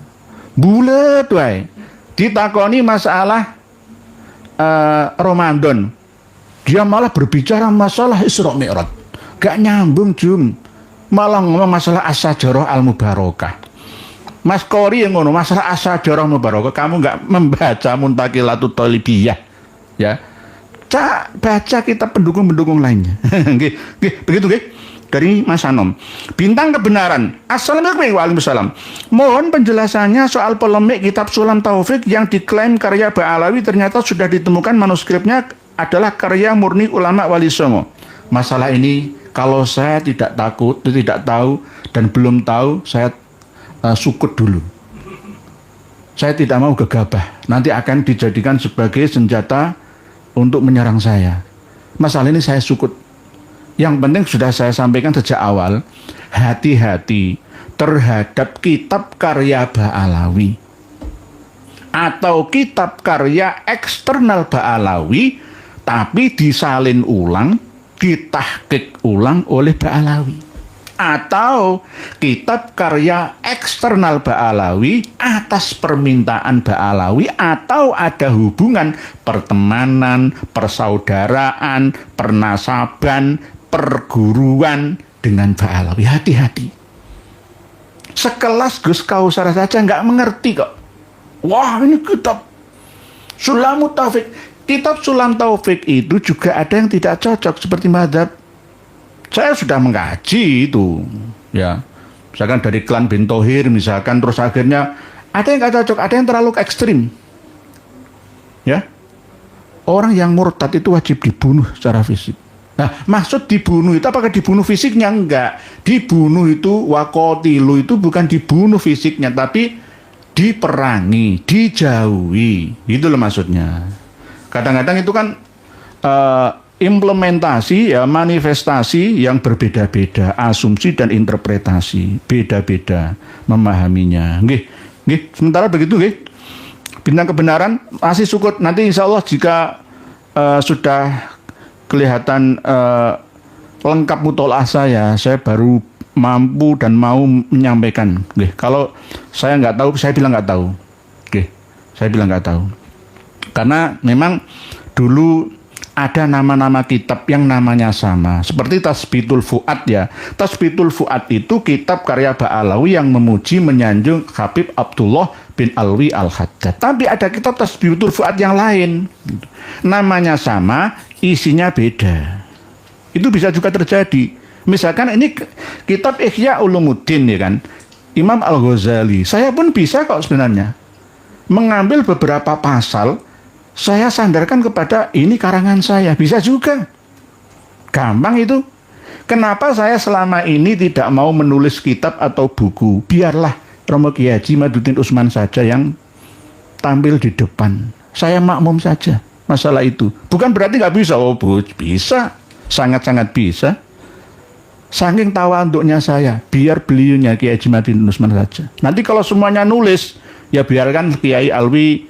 Bulet wae. Ditakoni masalah Ramadan. Dia malah berbicara masalah Isra Mi'raj. Gak nyambung Jum. Malah ngomong masalah As-Sajarah Al-Mubarakah. Mas Kori yang ngono masalah As-Sajarah Al-Mubarakah, kamu gak membaca Muntaqilatut Thalibiyah. Ya. Baca kita pendukung-pendukung lainnya. Begitu nggih. Dari Mas Anom. Bintang kebenaran. Assalamualaikum warahmatullahi wabarakatuh. Mohon penjelasannya soal polemik kitab Sulam Taufik yang diklaim karya Mbak Alawi ternyata sudah ditemukan manuskripnya adalah karya murni ulama Wali Songo. Masalah ini kalau saya tidak tahu dan belum tahu, saya sukut dulu. Saya tidak mau gegabah. Nanti akan dijadikan sebagai senjata untuk menyerang saya. Masalah ini saya sukut. Yang penting sudah saya sampaikan sejak awal, hati-hati terhadap kitab karya Ba'alawi atau kitab karya eksternal Ba'alawi tapi disalin ulang, ditahqiq ulang oleh Ba'alawi, atau kitab karya eksternal Ba'alawi atas permintaan Ba'alawi atau ada hubungan pertemanan, persaudaraan, pernasaban, perguruan dengan Ba'alawi. Hati-hati. Sekelas Gus Kausar saja nggak mengerti kok. Wah, ini kitab Sulam Taufik. Kitab Sulam Taufik itu juga ada yang tidak cocok seperti mazhab. Saya sudah mengkaji itu, ya. Misalkan dari klan bin Tohir, misalkan, terus akhirnya ada yang nggak cocok, ada yang terlalu ekstrim, ya. Orang yang murtad itu wajib dibunuh secara fisik. Nah, maksud dibunuh itu apakah dibunuh fisiknya? Enggak. Dibunuh itu wakotilu itu bukan dibunuh fisiknya, tapi diperangi, dijauhi. Itu loh maksudnya. Kadang-kadang itu kan implementasi, ya, manifestasi yang berbeda-beda, asumsi dan interpretasi beda-beda memahaminya. Nggih, nggih. Sementara begitu, nggih. Bintang kebenaran masih sukut. Nanti insya Allah jika sudah kelihatan lengkap mutolaah saya baru mampu dan mau menyampaikan. Nggih. Kalau saya nggak tahu, saya bilang nggak tahu. Nggih. Saya bilang nggak tahu. Karena memang dulu ada nama-nama kitab yang namanya sama, seperti Tasbitul Fuad, ya. Tasbitul Fuad itu kitab karya Ba'alawi yang memuji menyanjung Habib Abdullah bin Alwi Al-Haddad. Tapi ada kitab Tasbitul Fuad yang lain, namanya sama, isinya beda. Itu bisa juga terjadi. Misalkan ini kitab Ihya Ulumuddin, ya kan, Imam Al-Ghazali. Saya pun bisa kok sebenarnya mengambil beberapa pasal, saya sandarkan kepada ini karangan saya, bisa juga. Gampang itu. Kenapa saya selama ini tidak mau menulis kitab atau buku? Biarlah Romo Kiai Haji Maduddin Utsman saja yang tampil di depan. Saya makmum saja masalah itu. Bukan berarti nggak bisa. Oh, bisa. Sangat-sangat bisa. Saking tawaduknya saya, biar beliaunya Kiai Haji Maduddin Utsman saja. Nanti kalau semuanya nulis, ya biarkan Kiai Alwi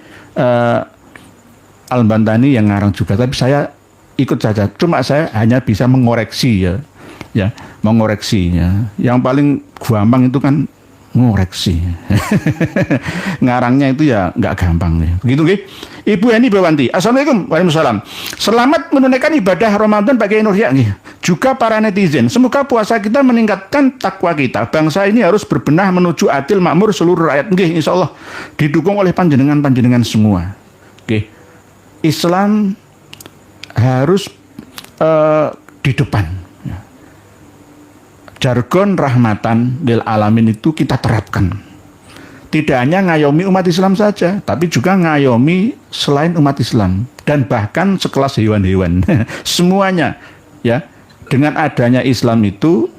Al-Bantani yang ngarang juga, tapi saya ikut saja. Cuma saya hanya bisa mengoreksi, ya, mengoreksinya. Yang paling gampang itu kan ngoreksi. Ngarangnya itu ya nggak gampang, ya. Begitu, nggih. Ibu Eni Bawanti. Assalamualaikum warahmatullahi wabarakatuh. Selamat menunaikan ibadah Ramadan bagi Nurhya, nggih. Juga para netizen. Semoga puasa kita meningkatkan takwa kita. Bangsa ini harus berbenah menuju adil makmur seluruh rakyat, nggih. Insyaallah didukung oleh panjenengan semua. Nggih. Islam harus di depan. Jargon rahmatan lil alamin itu kita terapkan. Tidak hanya ngayomi umat Islam saja, tapi juga ngayomi selain umat Islam dan bahkan sekelas hewan-hewan. Semuanya, ya. Dengan adanya Islam itu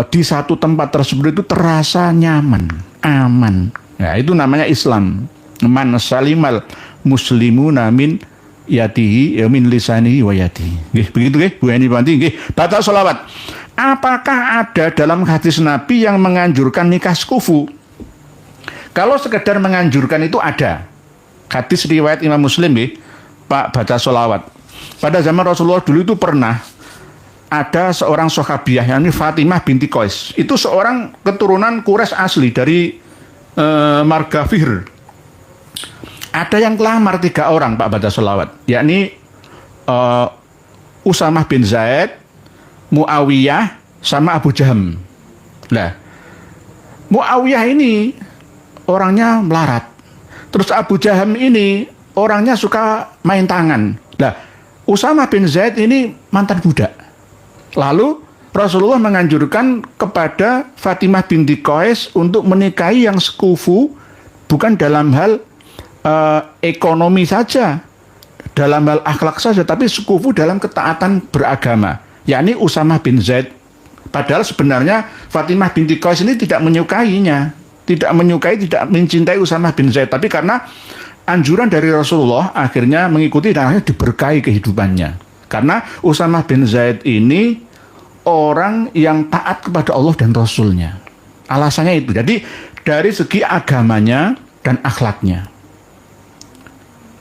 di satu tempat tersebut itu terasa nyaman, aman. Ya, itu namanya Islam. Man salimal muslimuna min yatihi ya min lisanihi wa yatihi. Begitu nggih, Bu Eni Banti nggih. Baca sholawat. Apakah ada dalam hadis Nabi yang menganjurkan nikah sekufu? Kalau sekedar menganjurkan itu ada. Hadis riwayat Imam Muslim nggih, Pak, baca sholawat. Pada zaman Rasulullah dulu itu pernah ada seorang sahabiah, yakni Fatimah binti Qais. Itu seorang keturunan Quraisy asli dari marga Fihr. Ada yang kelamar 3 orang, Pak, baca sholawat, yakni Usamah bin Zaid, Muawiyah, sama Abu Jaham. Nah, Muawiyah ini orangnya melarat. Terus Abu Jaham ini orangnya suka main tangan. Nah, Usamah bin Zaid ini mantan budak. Lalu Rasulullah menganjurkan kepada Fatimah binti Qais untuk menikahi yang sekufu, bukan dalam hal ekonomi saja, dalam hal akhlak saja, tapi sekufu dalam ketaatan beragama, yakni Usamah bin Zaid. Padahal sebenarnya Fatimah binti Qais ini tidak menyukainya, tidak mencintai Usamah bin Zaid, tapi karena anjuran dari Rasulullah akhirnya mengikuti dan akhirnya diberkahi kehidupannya. Karena Usamah bin Zaid ini orang yang taat kepada Allah dan Rasulnya. Alasannya itu. Jadi dari segi agamanya dan akhlaknya.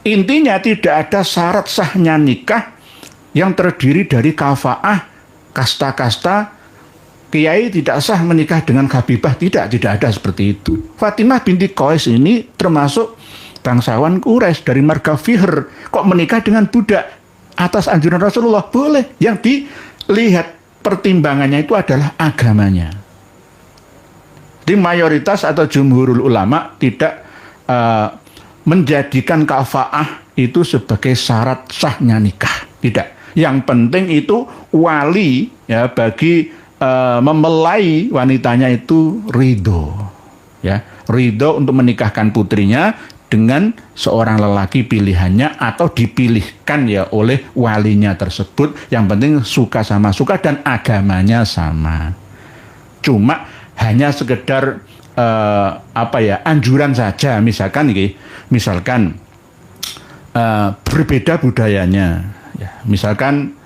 Intinya tidak ada syarat sahnya nikah yang terdiri dari kafaah, kasta-kasta. Kiai tidak sah menikah dengan Habibah, tidak ada seperti itu. Fatimah binti Qais ini termasuk bangsawan Quraisy dari marga Fihr. Kok menikah dengan budak atas anjuran Rasulullah? Boleh. Yang dilihat pertimbangannya itu adalah agamanya. Di mayoritas atau jumhurul ulama tidak menjadikan kafaah itu sebagai syarat sahnya nikah. Tidak. Yang penting itu wali, ya, bagi mempelai wanitanya itu ridho, ya, ridho untuk menikahkan putrinya dengan seorang lelaki pilihannya atau dipilihkan ya oleh walinya tersebut. Yang penting suka sama suka dan agamanya sama. Cuma hanya sekedar anjuran saja, misalkan berbeda budayanya, ya, misalkan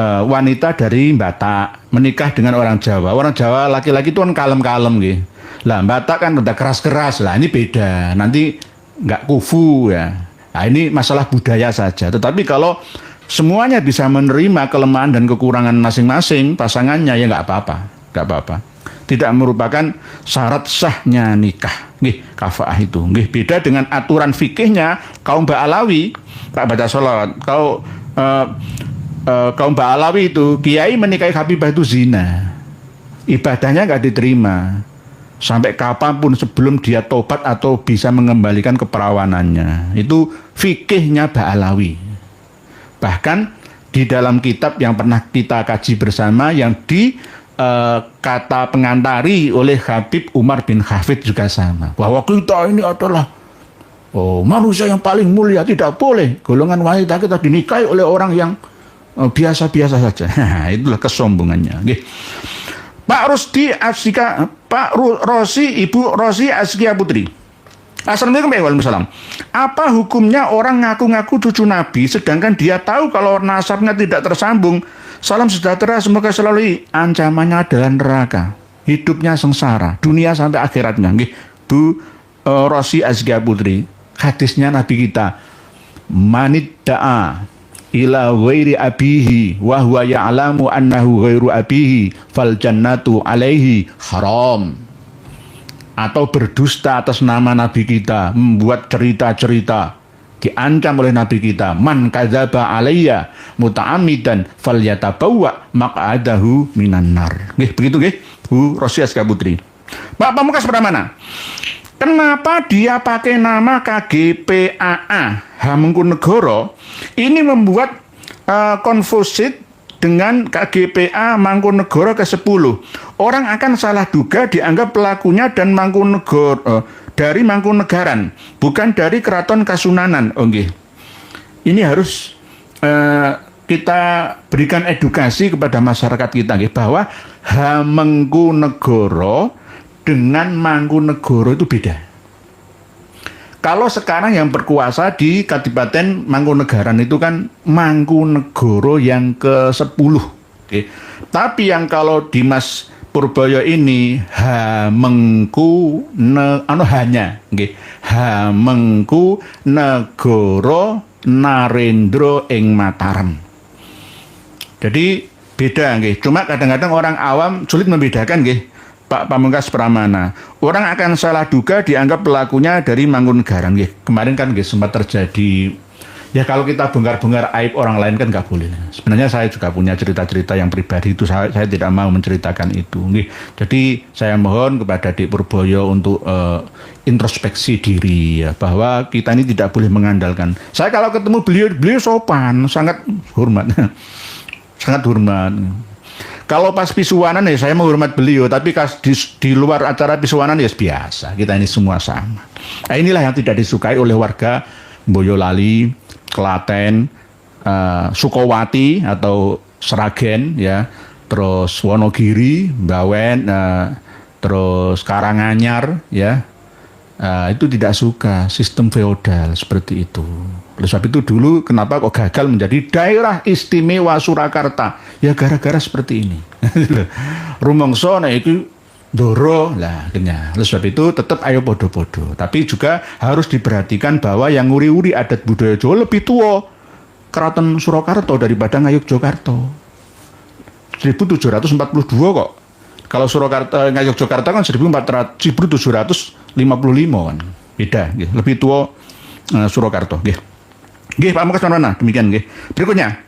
wanita dari Batak menikah dengan orang Jawa. Orang Jawa laki-laki itu kan kalem-kalem gitu. Lah Batak kan udah keras-keras. Lah ini beda. Nanti nggak kufu ya. Nah, ini masalah budaya saja. Tetapi kalau semuanya bisa menerima kelemahan dan kekurangan masing-masing pasangannya, ya nggak apa-apa. Tidak merupakan syarat sahnya nikah. Nggih, kafaah itu. Nggih, beda dengan aturan fikihnya kaum Ba'alawi. Pak baca sholawat. Kaum Ba'alawi itu kiai menikahi Habibah itu zina. Ibadahnya nggak diterima. Sampai kapanpun sebelum dia tobat atau bisa mengembalikan keperawanannya. Itu fikihnya Ba'alawi. Bahkan di dalam kitab yang pernah kita kaji bersama yang kata pengantari oleh Habib Umar bin Hafid juga sama. Bahwa kita ini adalah manusia yang paling mulia. Tidak boleh golongan wanita kita dinikahi oleh orang yang biasa-biasa saja. Itulah kesombongannya. Oke. Pak Rosi, Ibu Rosi Azkia Putri. Assalamualaikum warahmatullahi wabarakatuh. Apa hukumnya orang ngaku-ngaku cucu Nabi sedangkan dia tahu kalau nasabnya tidak tersambung? Salam sejahtera, semoga selalu ancamannya adalah neraka. Hidupnya sengsara, dunia sampai akhiratnya. Nggih, Bu Rosi Azkia Putri. Hadisnya Nabi kita, manidda'a ila ghairi abihi wa huwa ya'lamu annahu ghairu abihi fal jannatu alaihi haram. Atau berdusta atas nama Nabi kita, membuat cerita-cerita, diancam oleh Nabi kita, man kadzaba alayya muta'ammidan falyatabawwa maq'adahu minan nar. Nggih, begitu nggih, Bu Rosi Azkia Putri. Pak Pamungkas Pramana, kenapa dia pakai nama KGPAA Hamengkunegoro? Ini membuat konfusit dengan KGPA Mangkunegoro ke-10. orang akan salah duga dianggap pelakunya dan dari Mangkunegaran, bukan dari Keraton Kasunanan. Nggih. Ini harus kita berikan edukasi kepada masyarakat kita nggih, bahwa Hamengkunegoro dengan Mangkunegoro itu beda. Kalau sekarang yang berkuasa di Kadipaten Mangkunegaran itu kan Mangkunegoro yang ke-10. Okay. Tapi yang kalau di Mas Purboyo ini Hamengkunegoro Narendra ing Mataram. Jadi beda nggih. Cuma kadang-kadang orang awam sulit membedakan nggih. Pak Pamungkas Pramana, orang akan salah duga dianggap pelakunya dari Mangkunegaran. Kemarin kan sempat terjadi, ya kalau kita bongkar-bongkar aib orang lain kan nggak boleh. Sebenarnya saya juga punya cerita-cerita yang pribadi itu, saya tidak mau menceritakan itu. Jadi saya mohon kepada Dik Purboyo untuk introspeksi diri, ya, bahwa kita ini tidak boleh mengandalkan. Saya kalau ketemu beliau sopan, sangat hormat, sangat hormat. Kalau pas pisuanan ya saya menghormat beliau, tapi di luar acara pisuanan ya biasa. Kita ini semua sama. Nah, inilah yang tidak disukai oleh warga Boyolali, Klaten, Sukowati atau Sragen, ya, terus Wonogiri, Bawen, terus Karanganyar, ya. Itu tidak suka sistem feodal seperti itu. Oleh sebab itu dulu kenapa kok gagal menjadi daerah istimewa Surakarta? Ya gara-gara seperti ini. Rumangsa nek iki ndoro lah akhirnya. Oleh sebab itu tetap ayo podo-podo. Tapi juga harus diperhatikan bahwa yang nguri-uri adat budaya Jawa lebih tua Keraton Surakarta daripada Ngayogyakarta. 1742 kok. Kalau Ngayogyakarta kan 1755 kan. Beda, gitu. Lebih tua Surakarta, gitu. Nggih, Pak Pamungkas Pramana, demikian nggih. Berikutnya.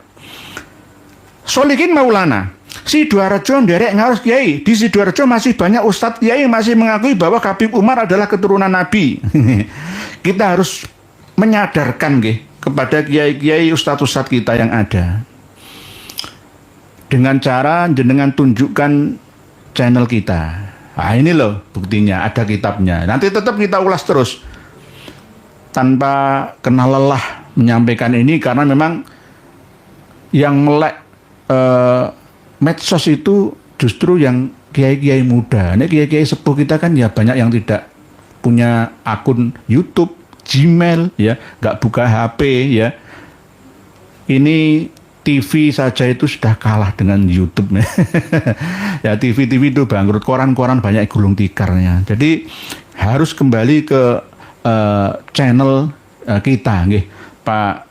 Solihin Maulana, Sidoarjo nderek ngaros kiai. Di Sidoarjo masih banyak ustadz kiai yang masih mengakui bahwa Habib Umar adalah keturunan Nabi. Kita harus menyadarkan nggih kepada kiai-kiai ustadz-ustadz kita yang ada. Dengan cara jenengan tunjukkan channel kita. Nah, ini loh buktinya, ada kitabnya. Nanti tetap kita ulas terus tanpa kenal lelah menyampaikan ini, karena memang yang melek medsos itu justru yang kiai-kiai muda. Ini kiai-kiai sepuh kita kan ya banyak yang tidak punya akun YouTube, Gmail, ya, nggak buka HP, ya. Ini TV saja itu sudah kalah dengan YouTube. Ya, TV itu bangkrut, koran-koran banyak gulung tikarnya. Jadi harus kembali ke channel kita, nggih, Pak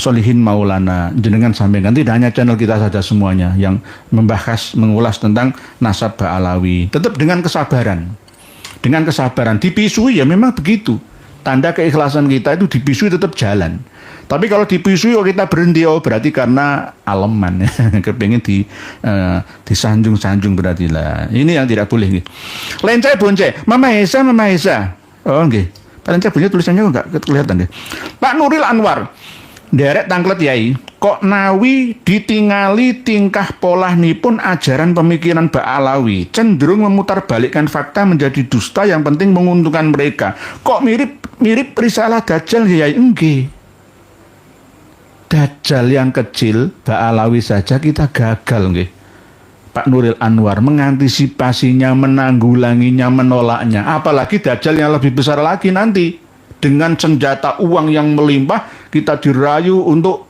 Solihin Maulana, jenengan sampaikan tidak hanya channel kita saja semuanya yang membahas, mengulas tentang nasab Ba'alawi. Tetap dengan kesabaran. Dengan kesabaran. Dipisui ya memang begitu. Tanda keikhlasan kita itu dipisui tetap jalan. Tapi kalau dipisui kita berhenti, berarti karena aleman. Kepengen disanjung-sanjung berarti lah. Ini yang tidak boleh. Lencai boncai, Mama Esa. Oh nggih. Lencai boncai tulisannya enggak kelihatan deh. Pak Nuril Anwar, derek tangklet yai, kok nawi ditingali tingkah polanipun ajaran pemikiran Ba'alawi, cenderung memutarbalikkan fakta menjadi dusta yang penting menguntungkan mereka. Kok mirip risalah Dajjal yai? Enggak. Dajjal yang kecil, Ba'alawi saja kita gagal nggih. Pak Nuril Anwar mengantisipasinya, menanggulanginya, menolaknya. Apalagi Dajjal yang lebih besar lagi nanti. Dengan senjata uang yang melimpah, kita dirayu untuk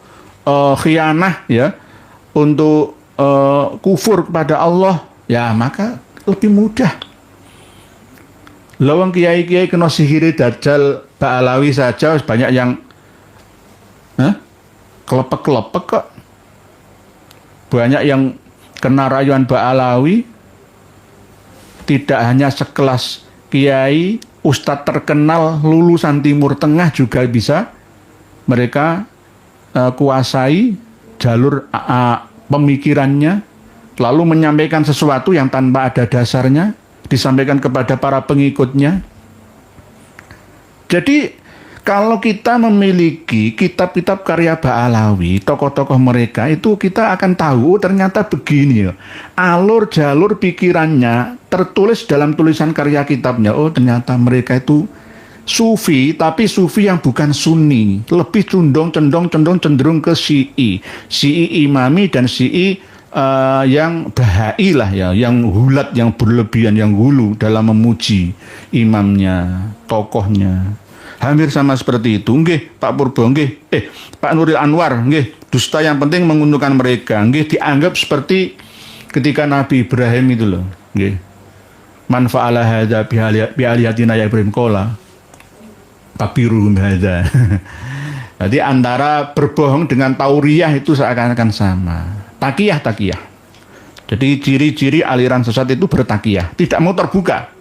khianah, ya, untuk kufur kepada Allah, ya maka lebih mudah. Lawang kiai-kiai kena sihiri Dajjal Ba'alawi saja banyak yang kelepek-kelepek kok. Banyak yang kena rayuan Ba'alawi. Tidak hanya sekelas kiai, ustadz terkenal lulusan Timur Tengah juga bisa mereka kuasai jalur pemikirannya, lalu menyampaikan sesuatu yang tanpa ada dasarnya, disampaikan kepada para pengikutnya. Jadi Kalau kita memiliki kitab-kitab karya Ba'alawi, tokoh-tokoh mereka itu kita akan tahu ternyata begini ya. Alur jalur pikirannya tertulis dalam tulisan karya kitabnya. Oh ternyata mereka itu Sufi, tapi Sufi yang bukan Sunni, lebih cenderung ke Syi'i Imami dan Syi'i yang Bahai lah ya, yang hulat, yang berlebihan, yang hulu dalam memuji imamnya, tokohnya. Hampir sama seperti itu, nggih Pak Purbo, nggih Pak Nuril Anwar, nggih dusta yang penting menguntungkan mereka, nggih dianggap seperti ketika Nabi Ibrahim itu loh, nggih. Man fa'ala hadza bi aliyatina ya Ibrahim qala papiruhum hadza. Jadi antara berbohong dengan tauriyah itu seakan-akan sama. Takiyah. Jadi ciri-ciri aliran sesat itu bertakiyah, tidak mau terbuka.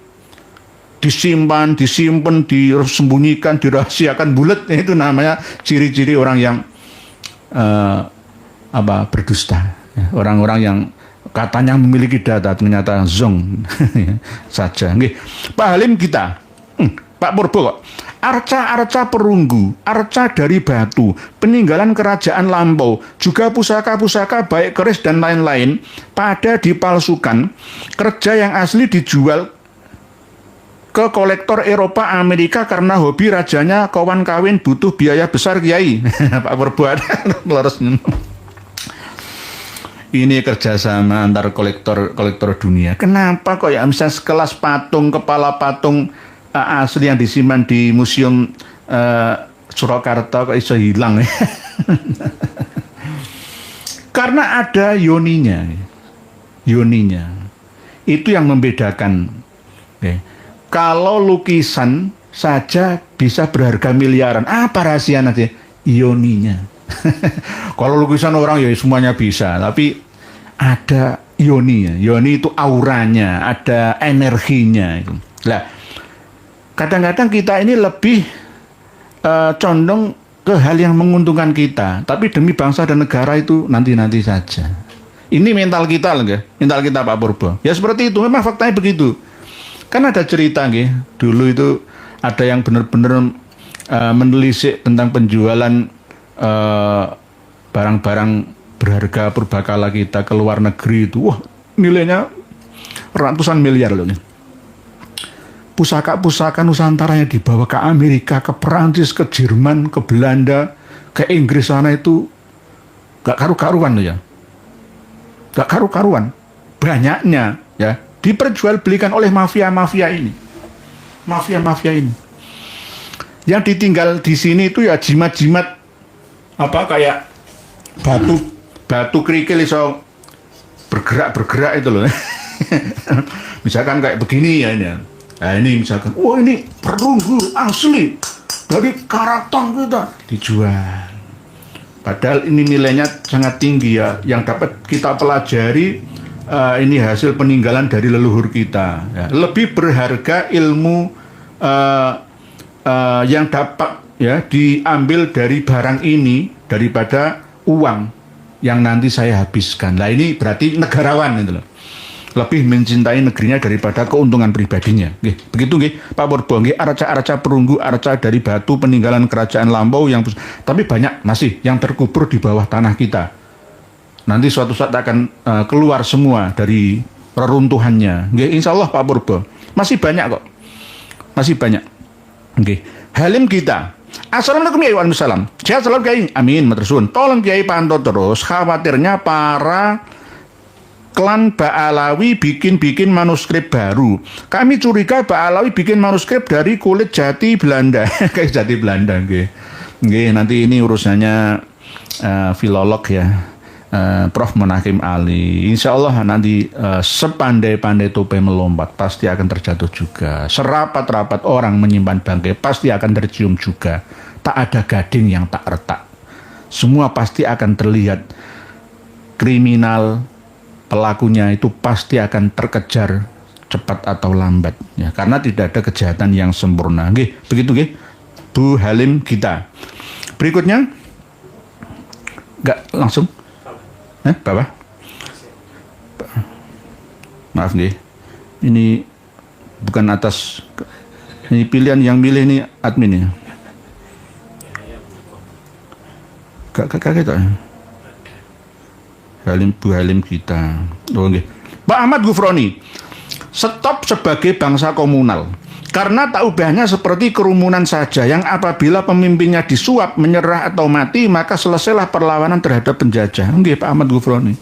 Disimpan, disembunyikan, dirahasiakan bulat, itu namanya ciri-ciri orang yang berdusta. Orang-orang yang katanya memiliki data ternyata zong saja. Nggih. Pak Halim kita, Pak Purbo kok. Arca-arca perunggu, arca dari batu, peninggalan kerajaan lampau, juga pusaka-pusaka baik keris dan lain-lain pada dipalsukan, kerja yang asli dijual ke kolektor Eropa Amerika karena hobi rajanya kawan kawin butuh biaya besar Kiai. Pak Purbo ini kerjasama antar kolektor dunia. Kenapa kok ya bisa sekelas patung, kepala patung asli yang disimpan di museum Surakarta kok iso hilang? Karena ada yoninya itu yang membedakan. Kalau lukisan saja bisa berharga miliaran, apa rahasia nanti? Yoninya. Kalau lukisan orang ya semuanya bisa, tapi ada yoninya. Yoni itu auranya, ada energinya. Lah, kadang-kadang kita ini lebih condong ke hal yang menguntungkan kita, tapi demi bangsa dan negara itu nanti-nanti saja. Ini mental kita loh, mental kita Pak Purbo. Ya seperti itu, memang faktanya begitu. Kan ada cerita dulu itu ada yang benar-benar menelisik tentang penjualan barang-barang berharga purbakala kita ke luar negeri itu. Wah, nilainya ratusan miliar loh. Pusaka-pusaka Nusantara yang dibawa ke Amerika, ke Perancis, ke Jerman, ke Belanda, ke Inggris sana itu gak karu-karuan loh ya. Gak karu-karuan. Banyaknya ya diperjualbelikan oleh mafia-mafia ini. Mafia-mafia ini. Yang ditinggal di sini itu ya jimat-jimat kayak batu kerikil iso bergerak itu loh. Misalkan kayak begini ya ini. Nah ini misalkan, wah ini perunggu asli dari Karaton kita dijual. Padahal ini nilainya sangat tinggi ya. Yang dapat kita pelajari ini hasil peninggalan dari leluhur kita. Ya. Lebih berharga ilmu yang dapat ya diambil dari barang ini daripada uang yang nanti saya habiskan. Nah ini berarti negarawan itu loh. Lebih mencintai negerinya daripada keuntungan pribadinya. Begitu Pak Purbo. Arca-arca perunggu, arca dari batu peninggalan kerajaan lampau yang tapi banyak masih yang terkubur di bawah tanah kita. Nanti suatu saat akan keluar semua dari reruntuhannya. Insya Allah Pak Purbo. Masih banyak kok. Masih banyak. Halim kita. Assalamualaikum ya waalaikumsalam. Sehat selalu Kiai. Amin matur suwun. Tolong Kiai pantau terus. Khawatirnya para klan Ba'alawi bikin manuskrip baru. Kami curiga Ba'alawi bikin manuskrip dari kulit jati Belanda. Kayak jati Belanda nanti ini urusannya filolog ya. Prof. Munakim Ali. Insya Allah nanti sepandai-pandai tope melompat pasti akan terjatuh juga. Serapat-rapat orang menyimpan bangkai pasti akan tercium juga. Tak ada gading yang tak retak. Semua pasti akan terlihat. Kriminal pelakunya itu pasti akan terkejar cepat atau lambat ya, karena tidak ada kejahatan yang sempurna. Begitu Bu Halim kita. Berikutnya enggak langsung Bapak? Maaf ini bukan atas ini pilihan yang milih ini admin ya. Gak kaget ya. Bu Halim kita. Oh, nggih. Pak Ahmad Gufroni, stop sebagai bangsa komunal. Karena tak ubahnya seperti kerumunan saja yang apabila pemimpinnya disuap, menyerah atau mati, maka selesailah perlawanan terhadap penjajah. Nggih, Pak Ahmad Gufroni.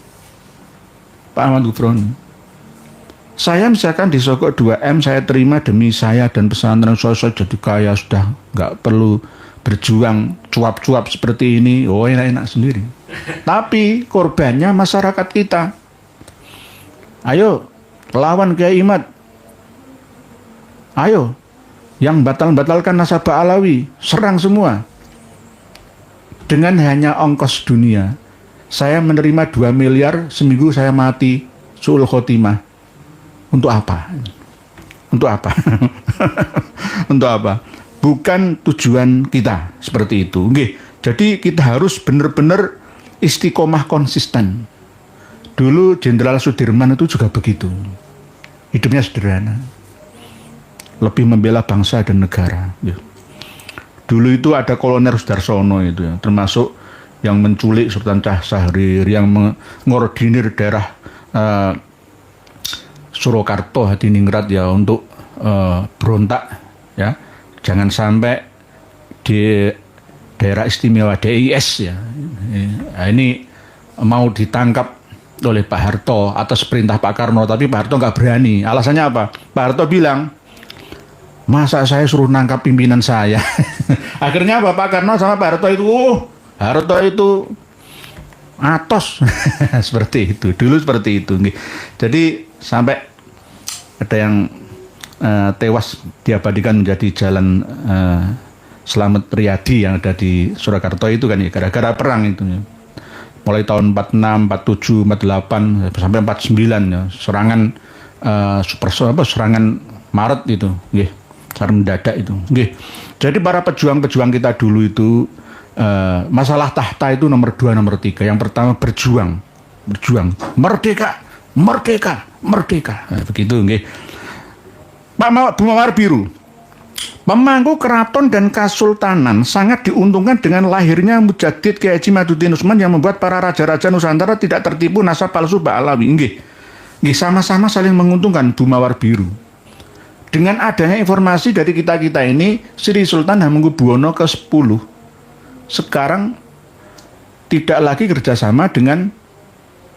Pak Ahmad Gufroni. Saya misalkan disogok 2M, saya terima demi saya dan pesantren saya jadi kaya, sudah nggak perlu berjuang cuap-cuap seperti ini. Oh, enak-enak sendiri. Tapi korbannya masyarakat kita. Ayo lawan Kiai Imad. Ayo yang batalkan nasabah Alawi, serang semua. Dengan hanya ongkos dunia, saya menerima 2 miliar, seminggu saya mati su'ul khotimah. Untuk apa? Untuk apa? Untuk apa? Bukan tujuan kita seperti itu. Nggih. Jadi kita harus benar-benar istiqomah konsisten. Dulu Jenderal Sudirman itu juga begitu. Hidupnya sederhana. Lebih membela bangsa dan negara. Ya. Dulu itu ada Kolonel Sudarsono itu ya, termasuk yang menculik Sultan Shah Syahrir, yang mengordinir daerah Surakarta, Hadiningrat ya untuk berontak ya. Jangan sampai di daerah istimewa DIS ya. Nah, ini mau ditangkap oleh Pak Harto atas perintah Pak Karno, tapi Pak Harto nggak berani. Alasannya apa? Pak Harto bilang, masa saya suruh nangkap pimpinan saya? Akhirnya apa? Pak Karno sama Pak Harto itu atos. Seperti itu. Dulu seperti itu. Jadi sampai ada yang tewas diabadikan menjadi jalan Slamet Riyadi yang ada di Surakarta itu kan ya, gara-gara perang itu ya. Mulai tahun 46, 47, 48 sampai 49 ya, serangan serangan Maret itu, nggih, serangan mendadak itu, nggih. Jadi para pejuang-pejuang kita dulu itu masalah tahta itu nomor 2, nomor 3. Yang pertama berjuang, merdeka. Nah, begitu, nggih. Pak Bu Mawar Biru, pemangku keraton dan kasultanan sangat diuntungkan dengan lahirnya Mujaddid Kiai Haji Maduddin Usman yang membuat para raja-raja Nusantara tidak tertipu nasab palsu Mbak Alawi. Nggih, sama-sama saling menguntungkan Bu Mawar Biru. Dengan adanya informasi dari kita-kita ini, Sri Sultan Hamengkubuwono ke-10 sekarang tidak lagi kerjasama dengan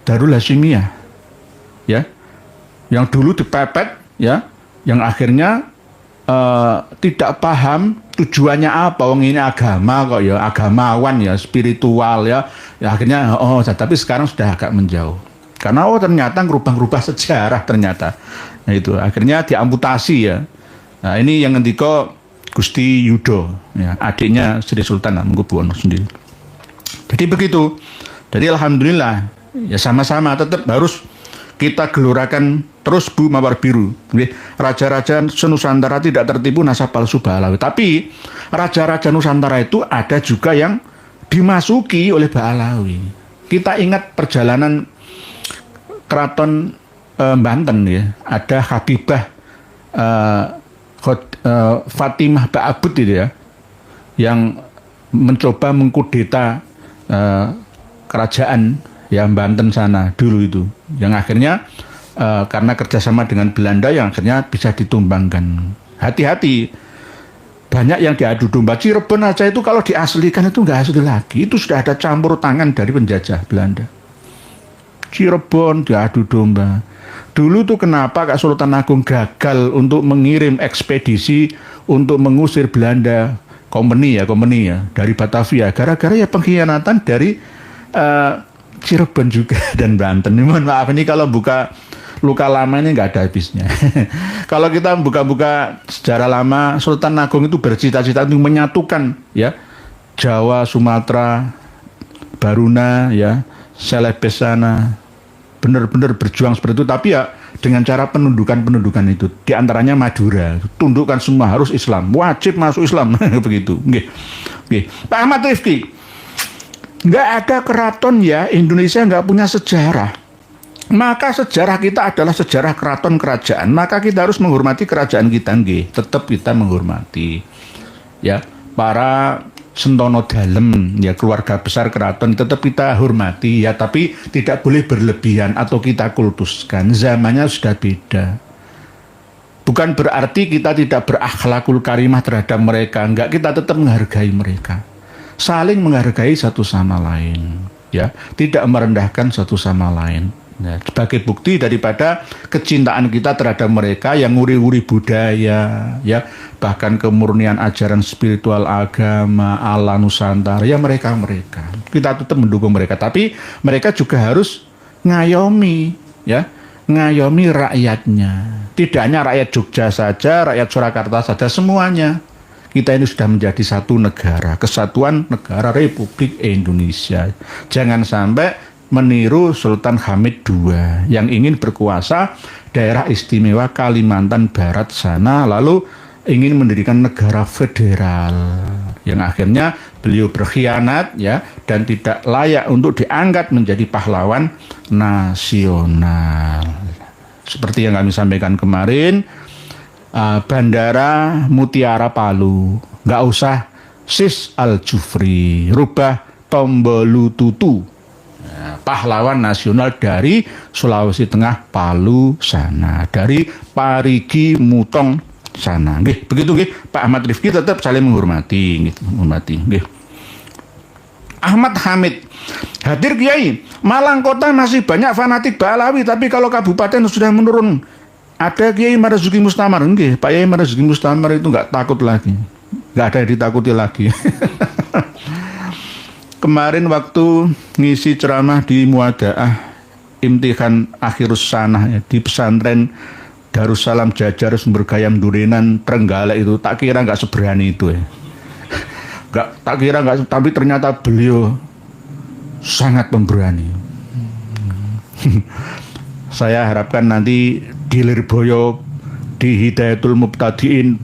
Darul Hasyimiyah, ya, yang dulu dipepet, ya, yang akhirnya tidak paham tujuannya apa. Wong ini agama kok ya, agamawan ya, spiritual ya. Ya akhirnya tapi sekarang sudah agak menjauh. Karena ternyata ngerubah-rubah sejarah ternyata. Nah itu akhirnya diamputasi ya. Nah ini yang ngendika Gusti Yudo ya, adiknya Sri Sultan Hamengkubuwono sendiri. Jadi begitu. Jadi alhamdulillah ya, sama-sama tetap harus kita gelurakan terus Bu Mawar Biru. Raja-raja Nusantara tidak tertipu nasab palsu Ba'alawi. Tapi raja-raja Nusantara itu ada juga yang dimasuki oleh Ba'alawi. Kita ingat perjalanan keraton Banten ya. Ada Habibah Fatimah Ba'abud itu ya, yang mencoba mengkudeta kerajaan ya Banten sana dulu itu, yang akhirnya karena kerjasama dengan Belanda yang akhirnya bisa ditumbangkan. Hati-hati, banyak yang diadu domba. Cirebon aja itu kalau diaslikan itu nggak asli lagi, itu sudah ada campur tangan dari penjajah Belanda. Cirebon diadu domba. Dulu tuh kenapa Kak Sultan Agung gagal untuk mengirim ekspedisi untuk mengusir Belanda company ya dari Batavia, gara-gara ya pengkhianatan dari Cirebon juga dan Banten. Mohon maaf ini kalau buka luka lama ini nggak ada habisnya. Kalau kita buka-buka sejarah lama, Sultan Agung itu bercita-cita untuk menyatukan ya Jawa, Sumatera, Baruna ya, Celebes sana, benar-benar berjuang seperti itu. Tapi ya dengan cara penundukan itu, di antaranya Madura, tundukkan semua harus Islam, wajib masuk Islam begitu. Nggih. Pak Ahmad Rifki, nggak ada keraton ya, Indonesia nggak punya sejarah. Maka sejarah kita adalah sejarah keraton kerajaan. Maka kita harus menghormati kerajaan kita, nggih. Tetap kita menghormati ya para sentono dalem ya, keluarga besar keraton tetap kita hormati ya, tapi tidak boleh berlebihan atau kita kultuskan. Zamannya sudah beda. Bukan berarti kita tidak berakhlakul karimah terhadap mereka, enggak, kita tetap menghargai mereka. Saling menghargai satu sama lain ya, tidak merendahkan satu sama lain. Ya, sebagai bukti daripada kecintaan kita terhadap mereka yang nguri-nguri budaya ya, bahkan kemurnian ajaran spiritual agama ala Nusantara ya, mereka kita tetap mendukung mereka, tapi mereka juga harus ngayomi ya, ngayomi rakyatnya, tidak hanya rakyat Jogja saja, rakyat Surakarta saja, semuanya. Kita ini sudah menjadi satu negara, kesatuan negara Republik Indonesia. Jangan sampai meniru Sultan Hamid II yang ingin berkuasa daerah istimewa Kalimantan Barat sana, lalu ingin mendirikan negara federal yang akhirnya beliau berkhianat ya, dan tidak layak untuk diangkat menjadi pahlawan nasional. Seperti yang kami sampaikan kemarin, Bandara Mutiara Palu nggak usah Sis Al Jufri, rubah Tombolu Tutu, pahlawan nasional dari Sulawesi Tengah Palu sana, dari Parigi Mutong sana. Nggih, begitu nggih. Pak Ahmad Rifki tetap saling menghormati, menghormati nggih. Ahmad Hamid, hadir Kiai, Malang Kota masih banyak fanatik Balawi, tapi kalau kabupaten sudah menurun. Ada Kiai Marzuki Mustamar, nggih, Pak Kiai Marzuki Mustamar itu nggak takut lagi, nggak ada yang ditakuti lagi. Kemarin waktu ngisi ceramah di Muadaah Imtihan Akhirus Sanah ya, di pesantren Darussalam Jajar Sumber Gayam Durenan Trenggalek itu, tak kira nggak seberani itu ya. Tak kira nggak, tapi ternyata beliau sangat pemberani. Saya harapkan nanti di Lirboyo, di Hidayatul Mubtadiin,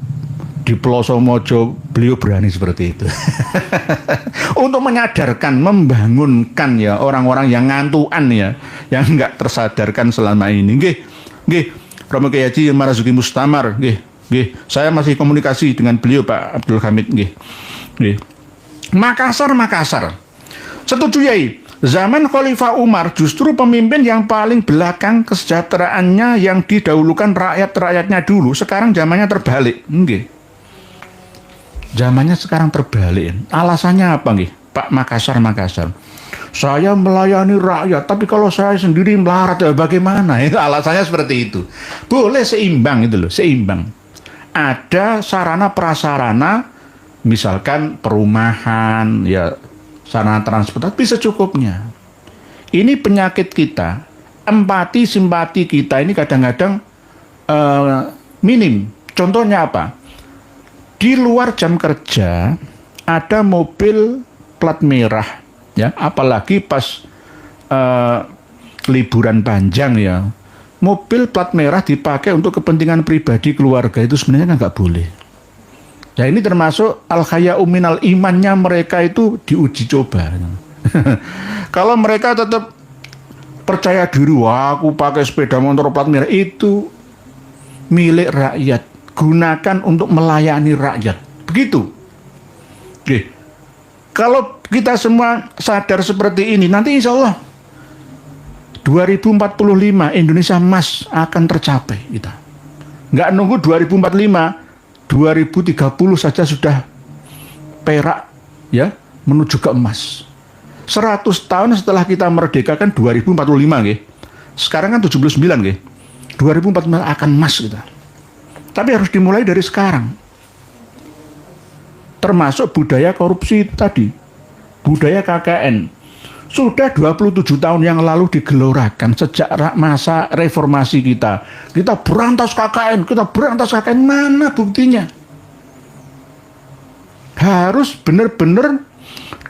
di Peloso Mojo, beliau berani seperti itu. Untuk menyadarkan, membangunkan ya orang-orang yang ngantuan ya, yang nggak tersadarkan selama ini. Nggih, Romo Kiai Haji Marzuki Mustamar, nggih. Saya masih komunikasi dengan beliau Pak Abdul Hamid, nggih. Makassar. Setuju Yai. Zaman Khalifah Umar justru pemimpin yang paling belakang kesejahteraannya, yang didahulukan rakyat-rakyatnya dulu. Sekarang zamannya terbalik. Nggih. Zamannya sekarang terbalik. Alasannya apa nggih? Pak Makassar. Saya melayani rakyat, tapi kalau saya sendiri melarat ya bagaimana? Itu alasannya seperti itu. Boleh seimbang itu loh, seimbang. Ada sarana prasarana, misalkan perumahan, ya sarana transportasi bisa cukupnya. Ini penyakit kita, empati simpati kita ini kadang-kadang minim. Contohnya apa? Di luar jam kerja ada mobil plat merah, ya, apalagi pas liburan panjang ya, mobil plat merah dipakai untuk kepentingan pribadi keluarga, itu sebenarnya kan nggak boleh. Ya ini termasuk al-khaya'u minal imannya mereka itu diuji coba. Kalau mereka tetap percaya diri, wah aku pakai sepeda motor plat merah, itu milik rakyat, gunakan untuk melayani rakyat. Begitu. Oke. Kalau kita semua sadar seperti ini, nanti insya Allah 2045 Indonesia emas akan tercapai kita. Nggak nunggu 2045. 2030 saja sudah perak ya, menuju ke emas. 100 tahun setelah kita merdeka kan 2045 nggih. Sekarang kan 79 nggih. 2045 akan emas kita. Tapi harus dimulai dari sekarang. Termasuk budaya korupsi tadi. Budaya KKN. Sudah 27 tahun yang lalu digelorakan sejak masa reformasi kita. Kita berantas KKN, mana buktinya? Harus benar-benar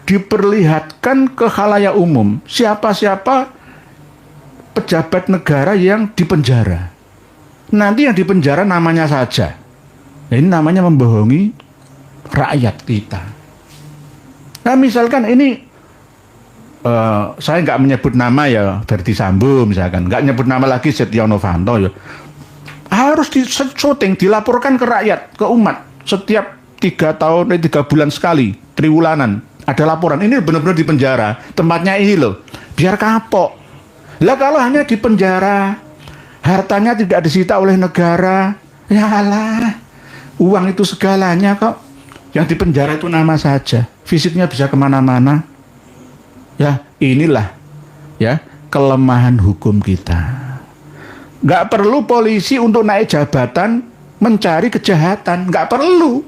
diperlihatkan ke khalayak umum siapa-siapa pejabat negara yang dipenjara. Nanti yang dipenjara namanya saja. Ini namanya membohongi rakyat kita. Nah misalkan ini saya nggak menyebut nama ya, Verdi Sambo misalkan, nggak nyebut nama lagi Setia Novanto ya, harus di-shooting, dilaporkan ke rakyat, ke umat setiap 3 tahun, 3 bulan sekali, triwulanan. Ada laporan, ini benar-benar di penjara. Tempatnya ini loh, biar kapok. Lah kalau hanya di penjara, hartanya tidak disita oleh negara, ya alah, uang itu segalanya kok. Yang di penjara itu nama saja, fisiknya bisa kemana-mana. Ya inilah ya kelemahan hukum kita. Nggak perlu polisi untuk naik jabatan mencari kejahatan, nggak perlu.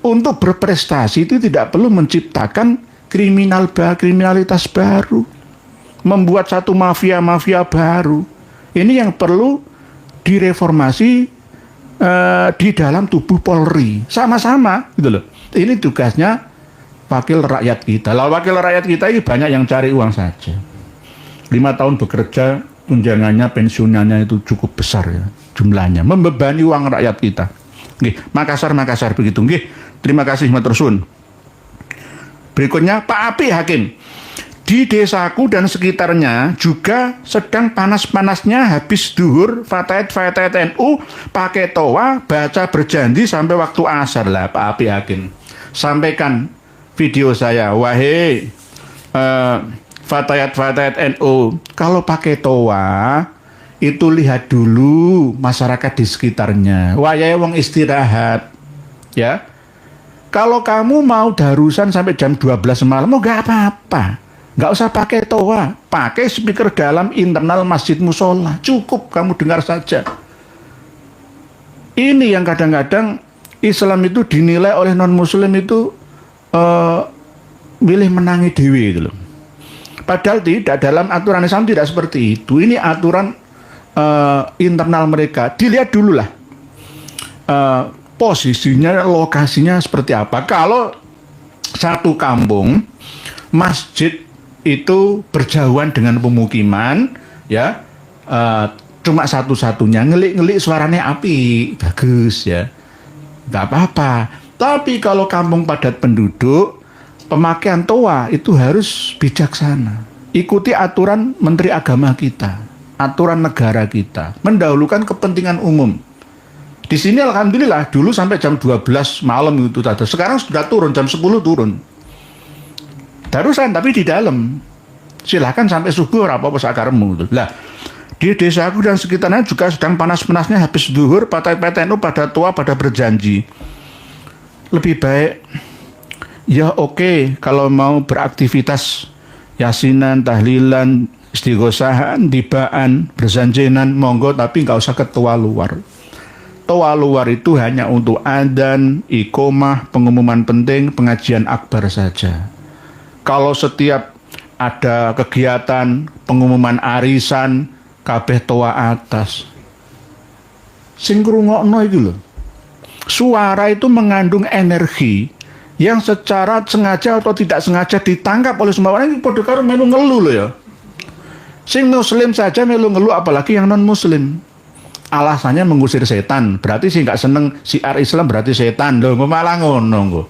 Untuk berprestasi itu tidak perlu menciptakan kriminalitas baru, membuat satu mafia baru. Ini yang perlu direformasi di dalam tubuh Polri, sama-sama gitu loh. Ini tugasnya wakil rakyat kita. Lah wakil rakyat kita ini banyak yang cari uang saja. 5 tahun bekerja, tunjangannya, pensiunannya itu cukup besar ya jumlahnya, membebani uang rakyat kita. Nggih, Makassar begitu nggih. Terima kasih matur suwun. Berikutnya Pak Apik Hakim. Di desaku dan sekitarnya juga sedang panas-panasnya habis duhur fatayat NU pakai toa baca berjanji sampai waktu asar. Lah Pak Apik Hakim, sampaikan video saya, wahai fatayat NU, kalau pakai toa itu lihat dulu masyarakat di sekitarnya. Wayahe wong istirahat ya. Kalau kamu mau darusan sampai jam 12 malam, nggak apa-apa. Nggak usah pakai toa. Pakai speaker dalam internal masjid musola. Cukup kamu dengar saja. Ini yang kadang-kadang Islam itu dinilai oleh non-muslim itu milih menangi dewi gitu loh. Padahal tidak, dalam aturan Islam tidak seperti itu. Ini aturan internal mereka. Dilihat dulu lah. Posisinya, lokasinya seperti apa. Kalau satu kampung masjid itu berjauhan dengan pemukiman, ya cuma satu-satunya, ngelik-ngelik suaranya api, bagus ya, nggak apa-apa. Tapi kalau kampung padat penduduk, pemakaian toa itu harus bijaksana. Ikuti aturan Menteri Agama kita, aturan negara kita, mendahulukan kepentingan umum. Di sini alhamdulillah dulu sampai jam 12 malam itu tadi. Sekarang sudah turun, jam 10 turun. Darusan tapi di dalam. Silahkan sampai subuh apa sakarmu gitu. Lah, di desaku dan sekitarnya juga sedang panas-panasnya habis zuhur, PTNU pada tua pada berjanji. Lebih baik ya oke, kalau mau beraktivitas yasinan, tahlilan, istighosahan, dibaan, berjanjinan, monggo, tapi nggak usah ketua luar. Toa luar itu hanya untuk adzan, iqomah, pengumuman penting, pengajian akbar saja. Kalau setiap ada kegiatan, pengumuman arisan, kabeh toa atas. Sing ngrungokno itu loh. Suara itu mengandung energi yang secara sengaja atau tidak sengaja ditangkap oleh semua orang. Ini padha karo melu ngeluh loh ya. Sing muslim saja melu ngeluh, apalagi yang non muslim. Alasannya mengusir setan, berarti sih nggak seneng siar Islam berarti setan loh, malah ngono.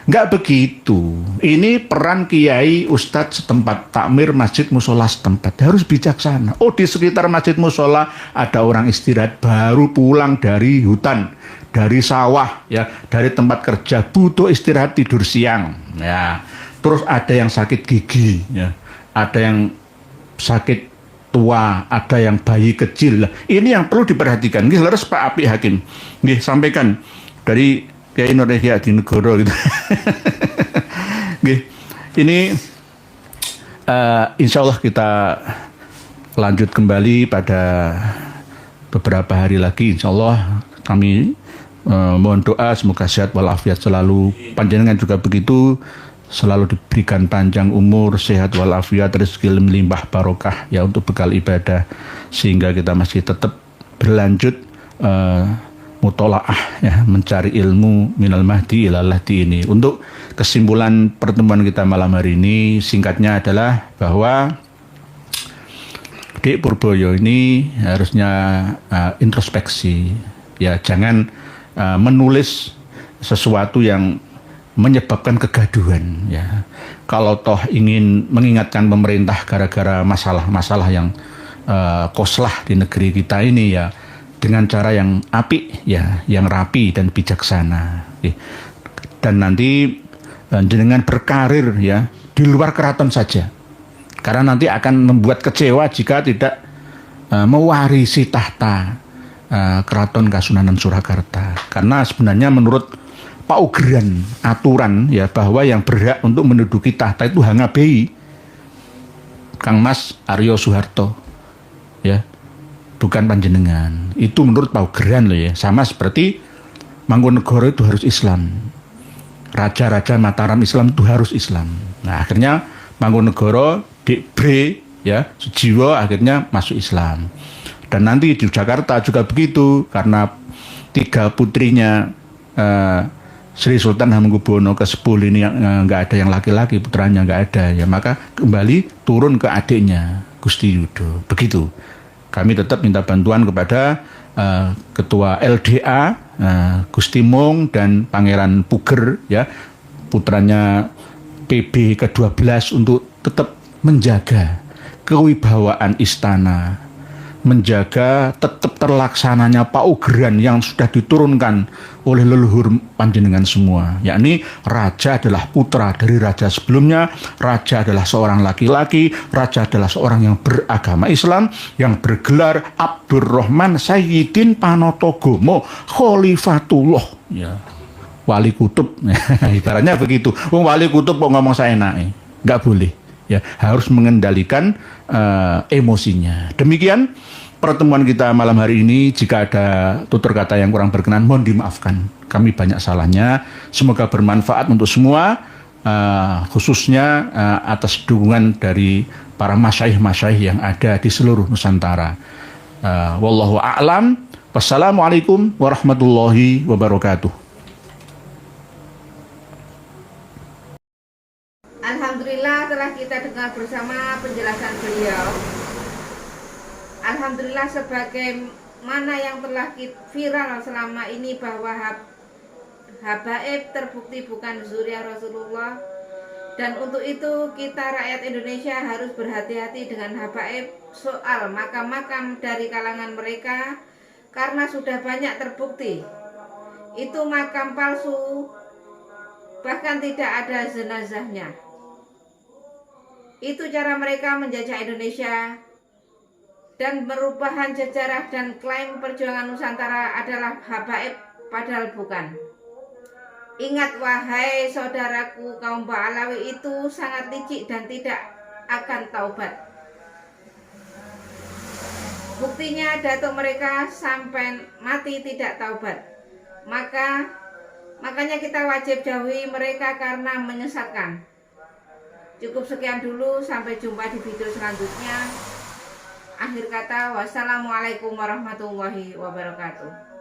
Nggak begitu. Ini peran kiai, ustadz setempat, takmir masjid musola setempat harus bijaksana. Oh, di sekitar masjid musola ada orang istirahat baru pulang dari hutan, dari sawah, ya, dari tempat kerja, butuh istirahat tidur siang, ya. Terus ada yang sakit gigi, ya, ada yang sakit tua, ada yang bayi kecil. Ini yang perlu diperhatikan. Nggih leres Pak Apik Hakim. Nggih sampaikan dari Kiai Indonesia di negara gitu. Nggih. Ini insya Allah kita lanjut kembali pada beberapa hari lagi. Insya Allah kami mohon doa semoga sehat walafiat selalu. Panjenengan juga begitu, selalu diberikan panjang umur, sehat walafiat, rezeki melimpah barokah ya untuk bekal ibadah, sehingga kita masih tetap berlanjut mutolaah ya, mencari ilmu minal mahdi ilal lahdi ini. Untuk kesimpulan pertemuan kita malam hari ini singkatnya adalah bahwa Dik Purboyo ini harusnya introspeksi ya, jangan menulis sesuatu yang menyebabkan kegaduhan ya. Kalau toh ingin mengingatkan pemerintah gara-gara masalah-masalah yang koslah di negeri kita ini ya, dengan cara yang apik ya, yang rapi dan bijaksana. Dan nanti jenengan berkarir ya di luar keraton saja. Karena nanti akan membuat kecewa jika tidak mewarisi tahta Keraton Kasunanan Surakarta. Karena sebenarnya menurut Pak Ugran aturan ya bahwa yang berhak untuk menduduki tahta itu Hangabei Kang Mas Aryo Soeharto ya, bukan panjenengan. Itu menurut Pak Ugran loh ya. Sama seperti Mangkunegoro itu harus Islam, raja-raja Mataram Islam itu harus Islam. Nah akhirnya Mangkunegoro Bre ya Sujiwo akhirnya masuk Islam. Dan nanti di Jakarta juga begitu, karena 3 putrinya Sri Sultan Hamengkubuwono ke-10 ini nggak ada yang laki-laki, putranya nggak ada ya, maka kembali turun ke adiknya Gusti Yudo. Begitu. Kami tetap minta bantuan kepada Ketua LDA Gusti Mung dan Pangeran Puger ya, putranya PB ke-12 untuk tetap menjaga kewibawaan istana, menjaga tetap terlaksananya Pak Ugran yang sudah diturunkan oleh leluhur panjenengan semua, yakni raja adalah putra dari raja sebelumnya, raja adalah seorang laki-laki, raja adalah seorang yang beragama Islam, yang bergelar Abdurrahman Sayyidin Panotogomo Khalifatullah ya, wali kutub. Ibaratnya begitu. Wali kutub kok ngomong seenaknya, nggak boleh ya, harus mengendalikan emosinya. Demikian pertemuan kita malam hari ini. Jika ada tutur kata yang kurang berkenan, mohon dimaafkan, kami banyak salahnya. Semoga bermanfaat untuk semua, khususnya atas dukungan dari para masyaikh-masyaikh yang ada di seluruh Nusantara. Wallahu a'lam. Wassalamualaikum warahmatullahi wabarakatuh. Alhamdulillah telah kita dengar bersama penjelasan beliau. Alhamdulillah sebagaimana yang telah viral selama ini bahwa habaib terbukti bukan zuriat Rasulullah, dan untuk itu kita rakyat Indonesia harus berhati-hati dengan habaib soal makam-makam dari kalangan mereka, karena sudah banyak terbukti itu makam palsu, bahkan tidak ada jenazahnya. Itu cara mereka menjajah Indonesia dan merupakan sejarah, dan klaim perjuangan Nusantara adalah habaib, padahal bukan. Ingat wahai saudaraku, kaum Ba'alawi itu sangat licik dan tidak akan taubat. Buktinya datuk mereka sampai mati tidak taubat. Makanya kita wajib jauhi mereka karena menyesatkan. Cukup sekian dulu, sampai jumpa di video selanjutnya. Akhir kata, wassalamualaikum warahmatullahi wabarakatuh.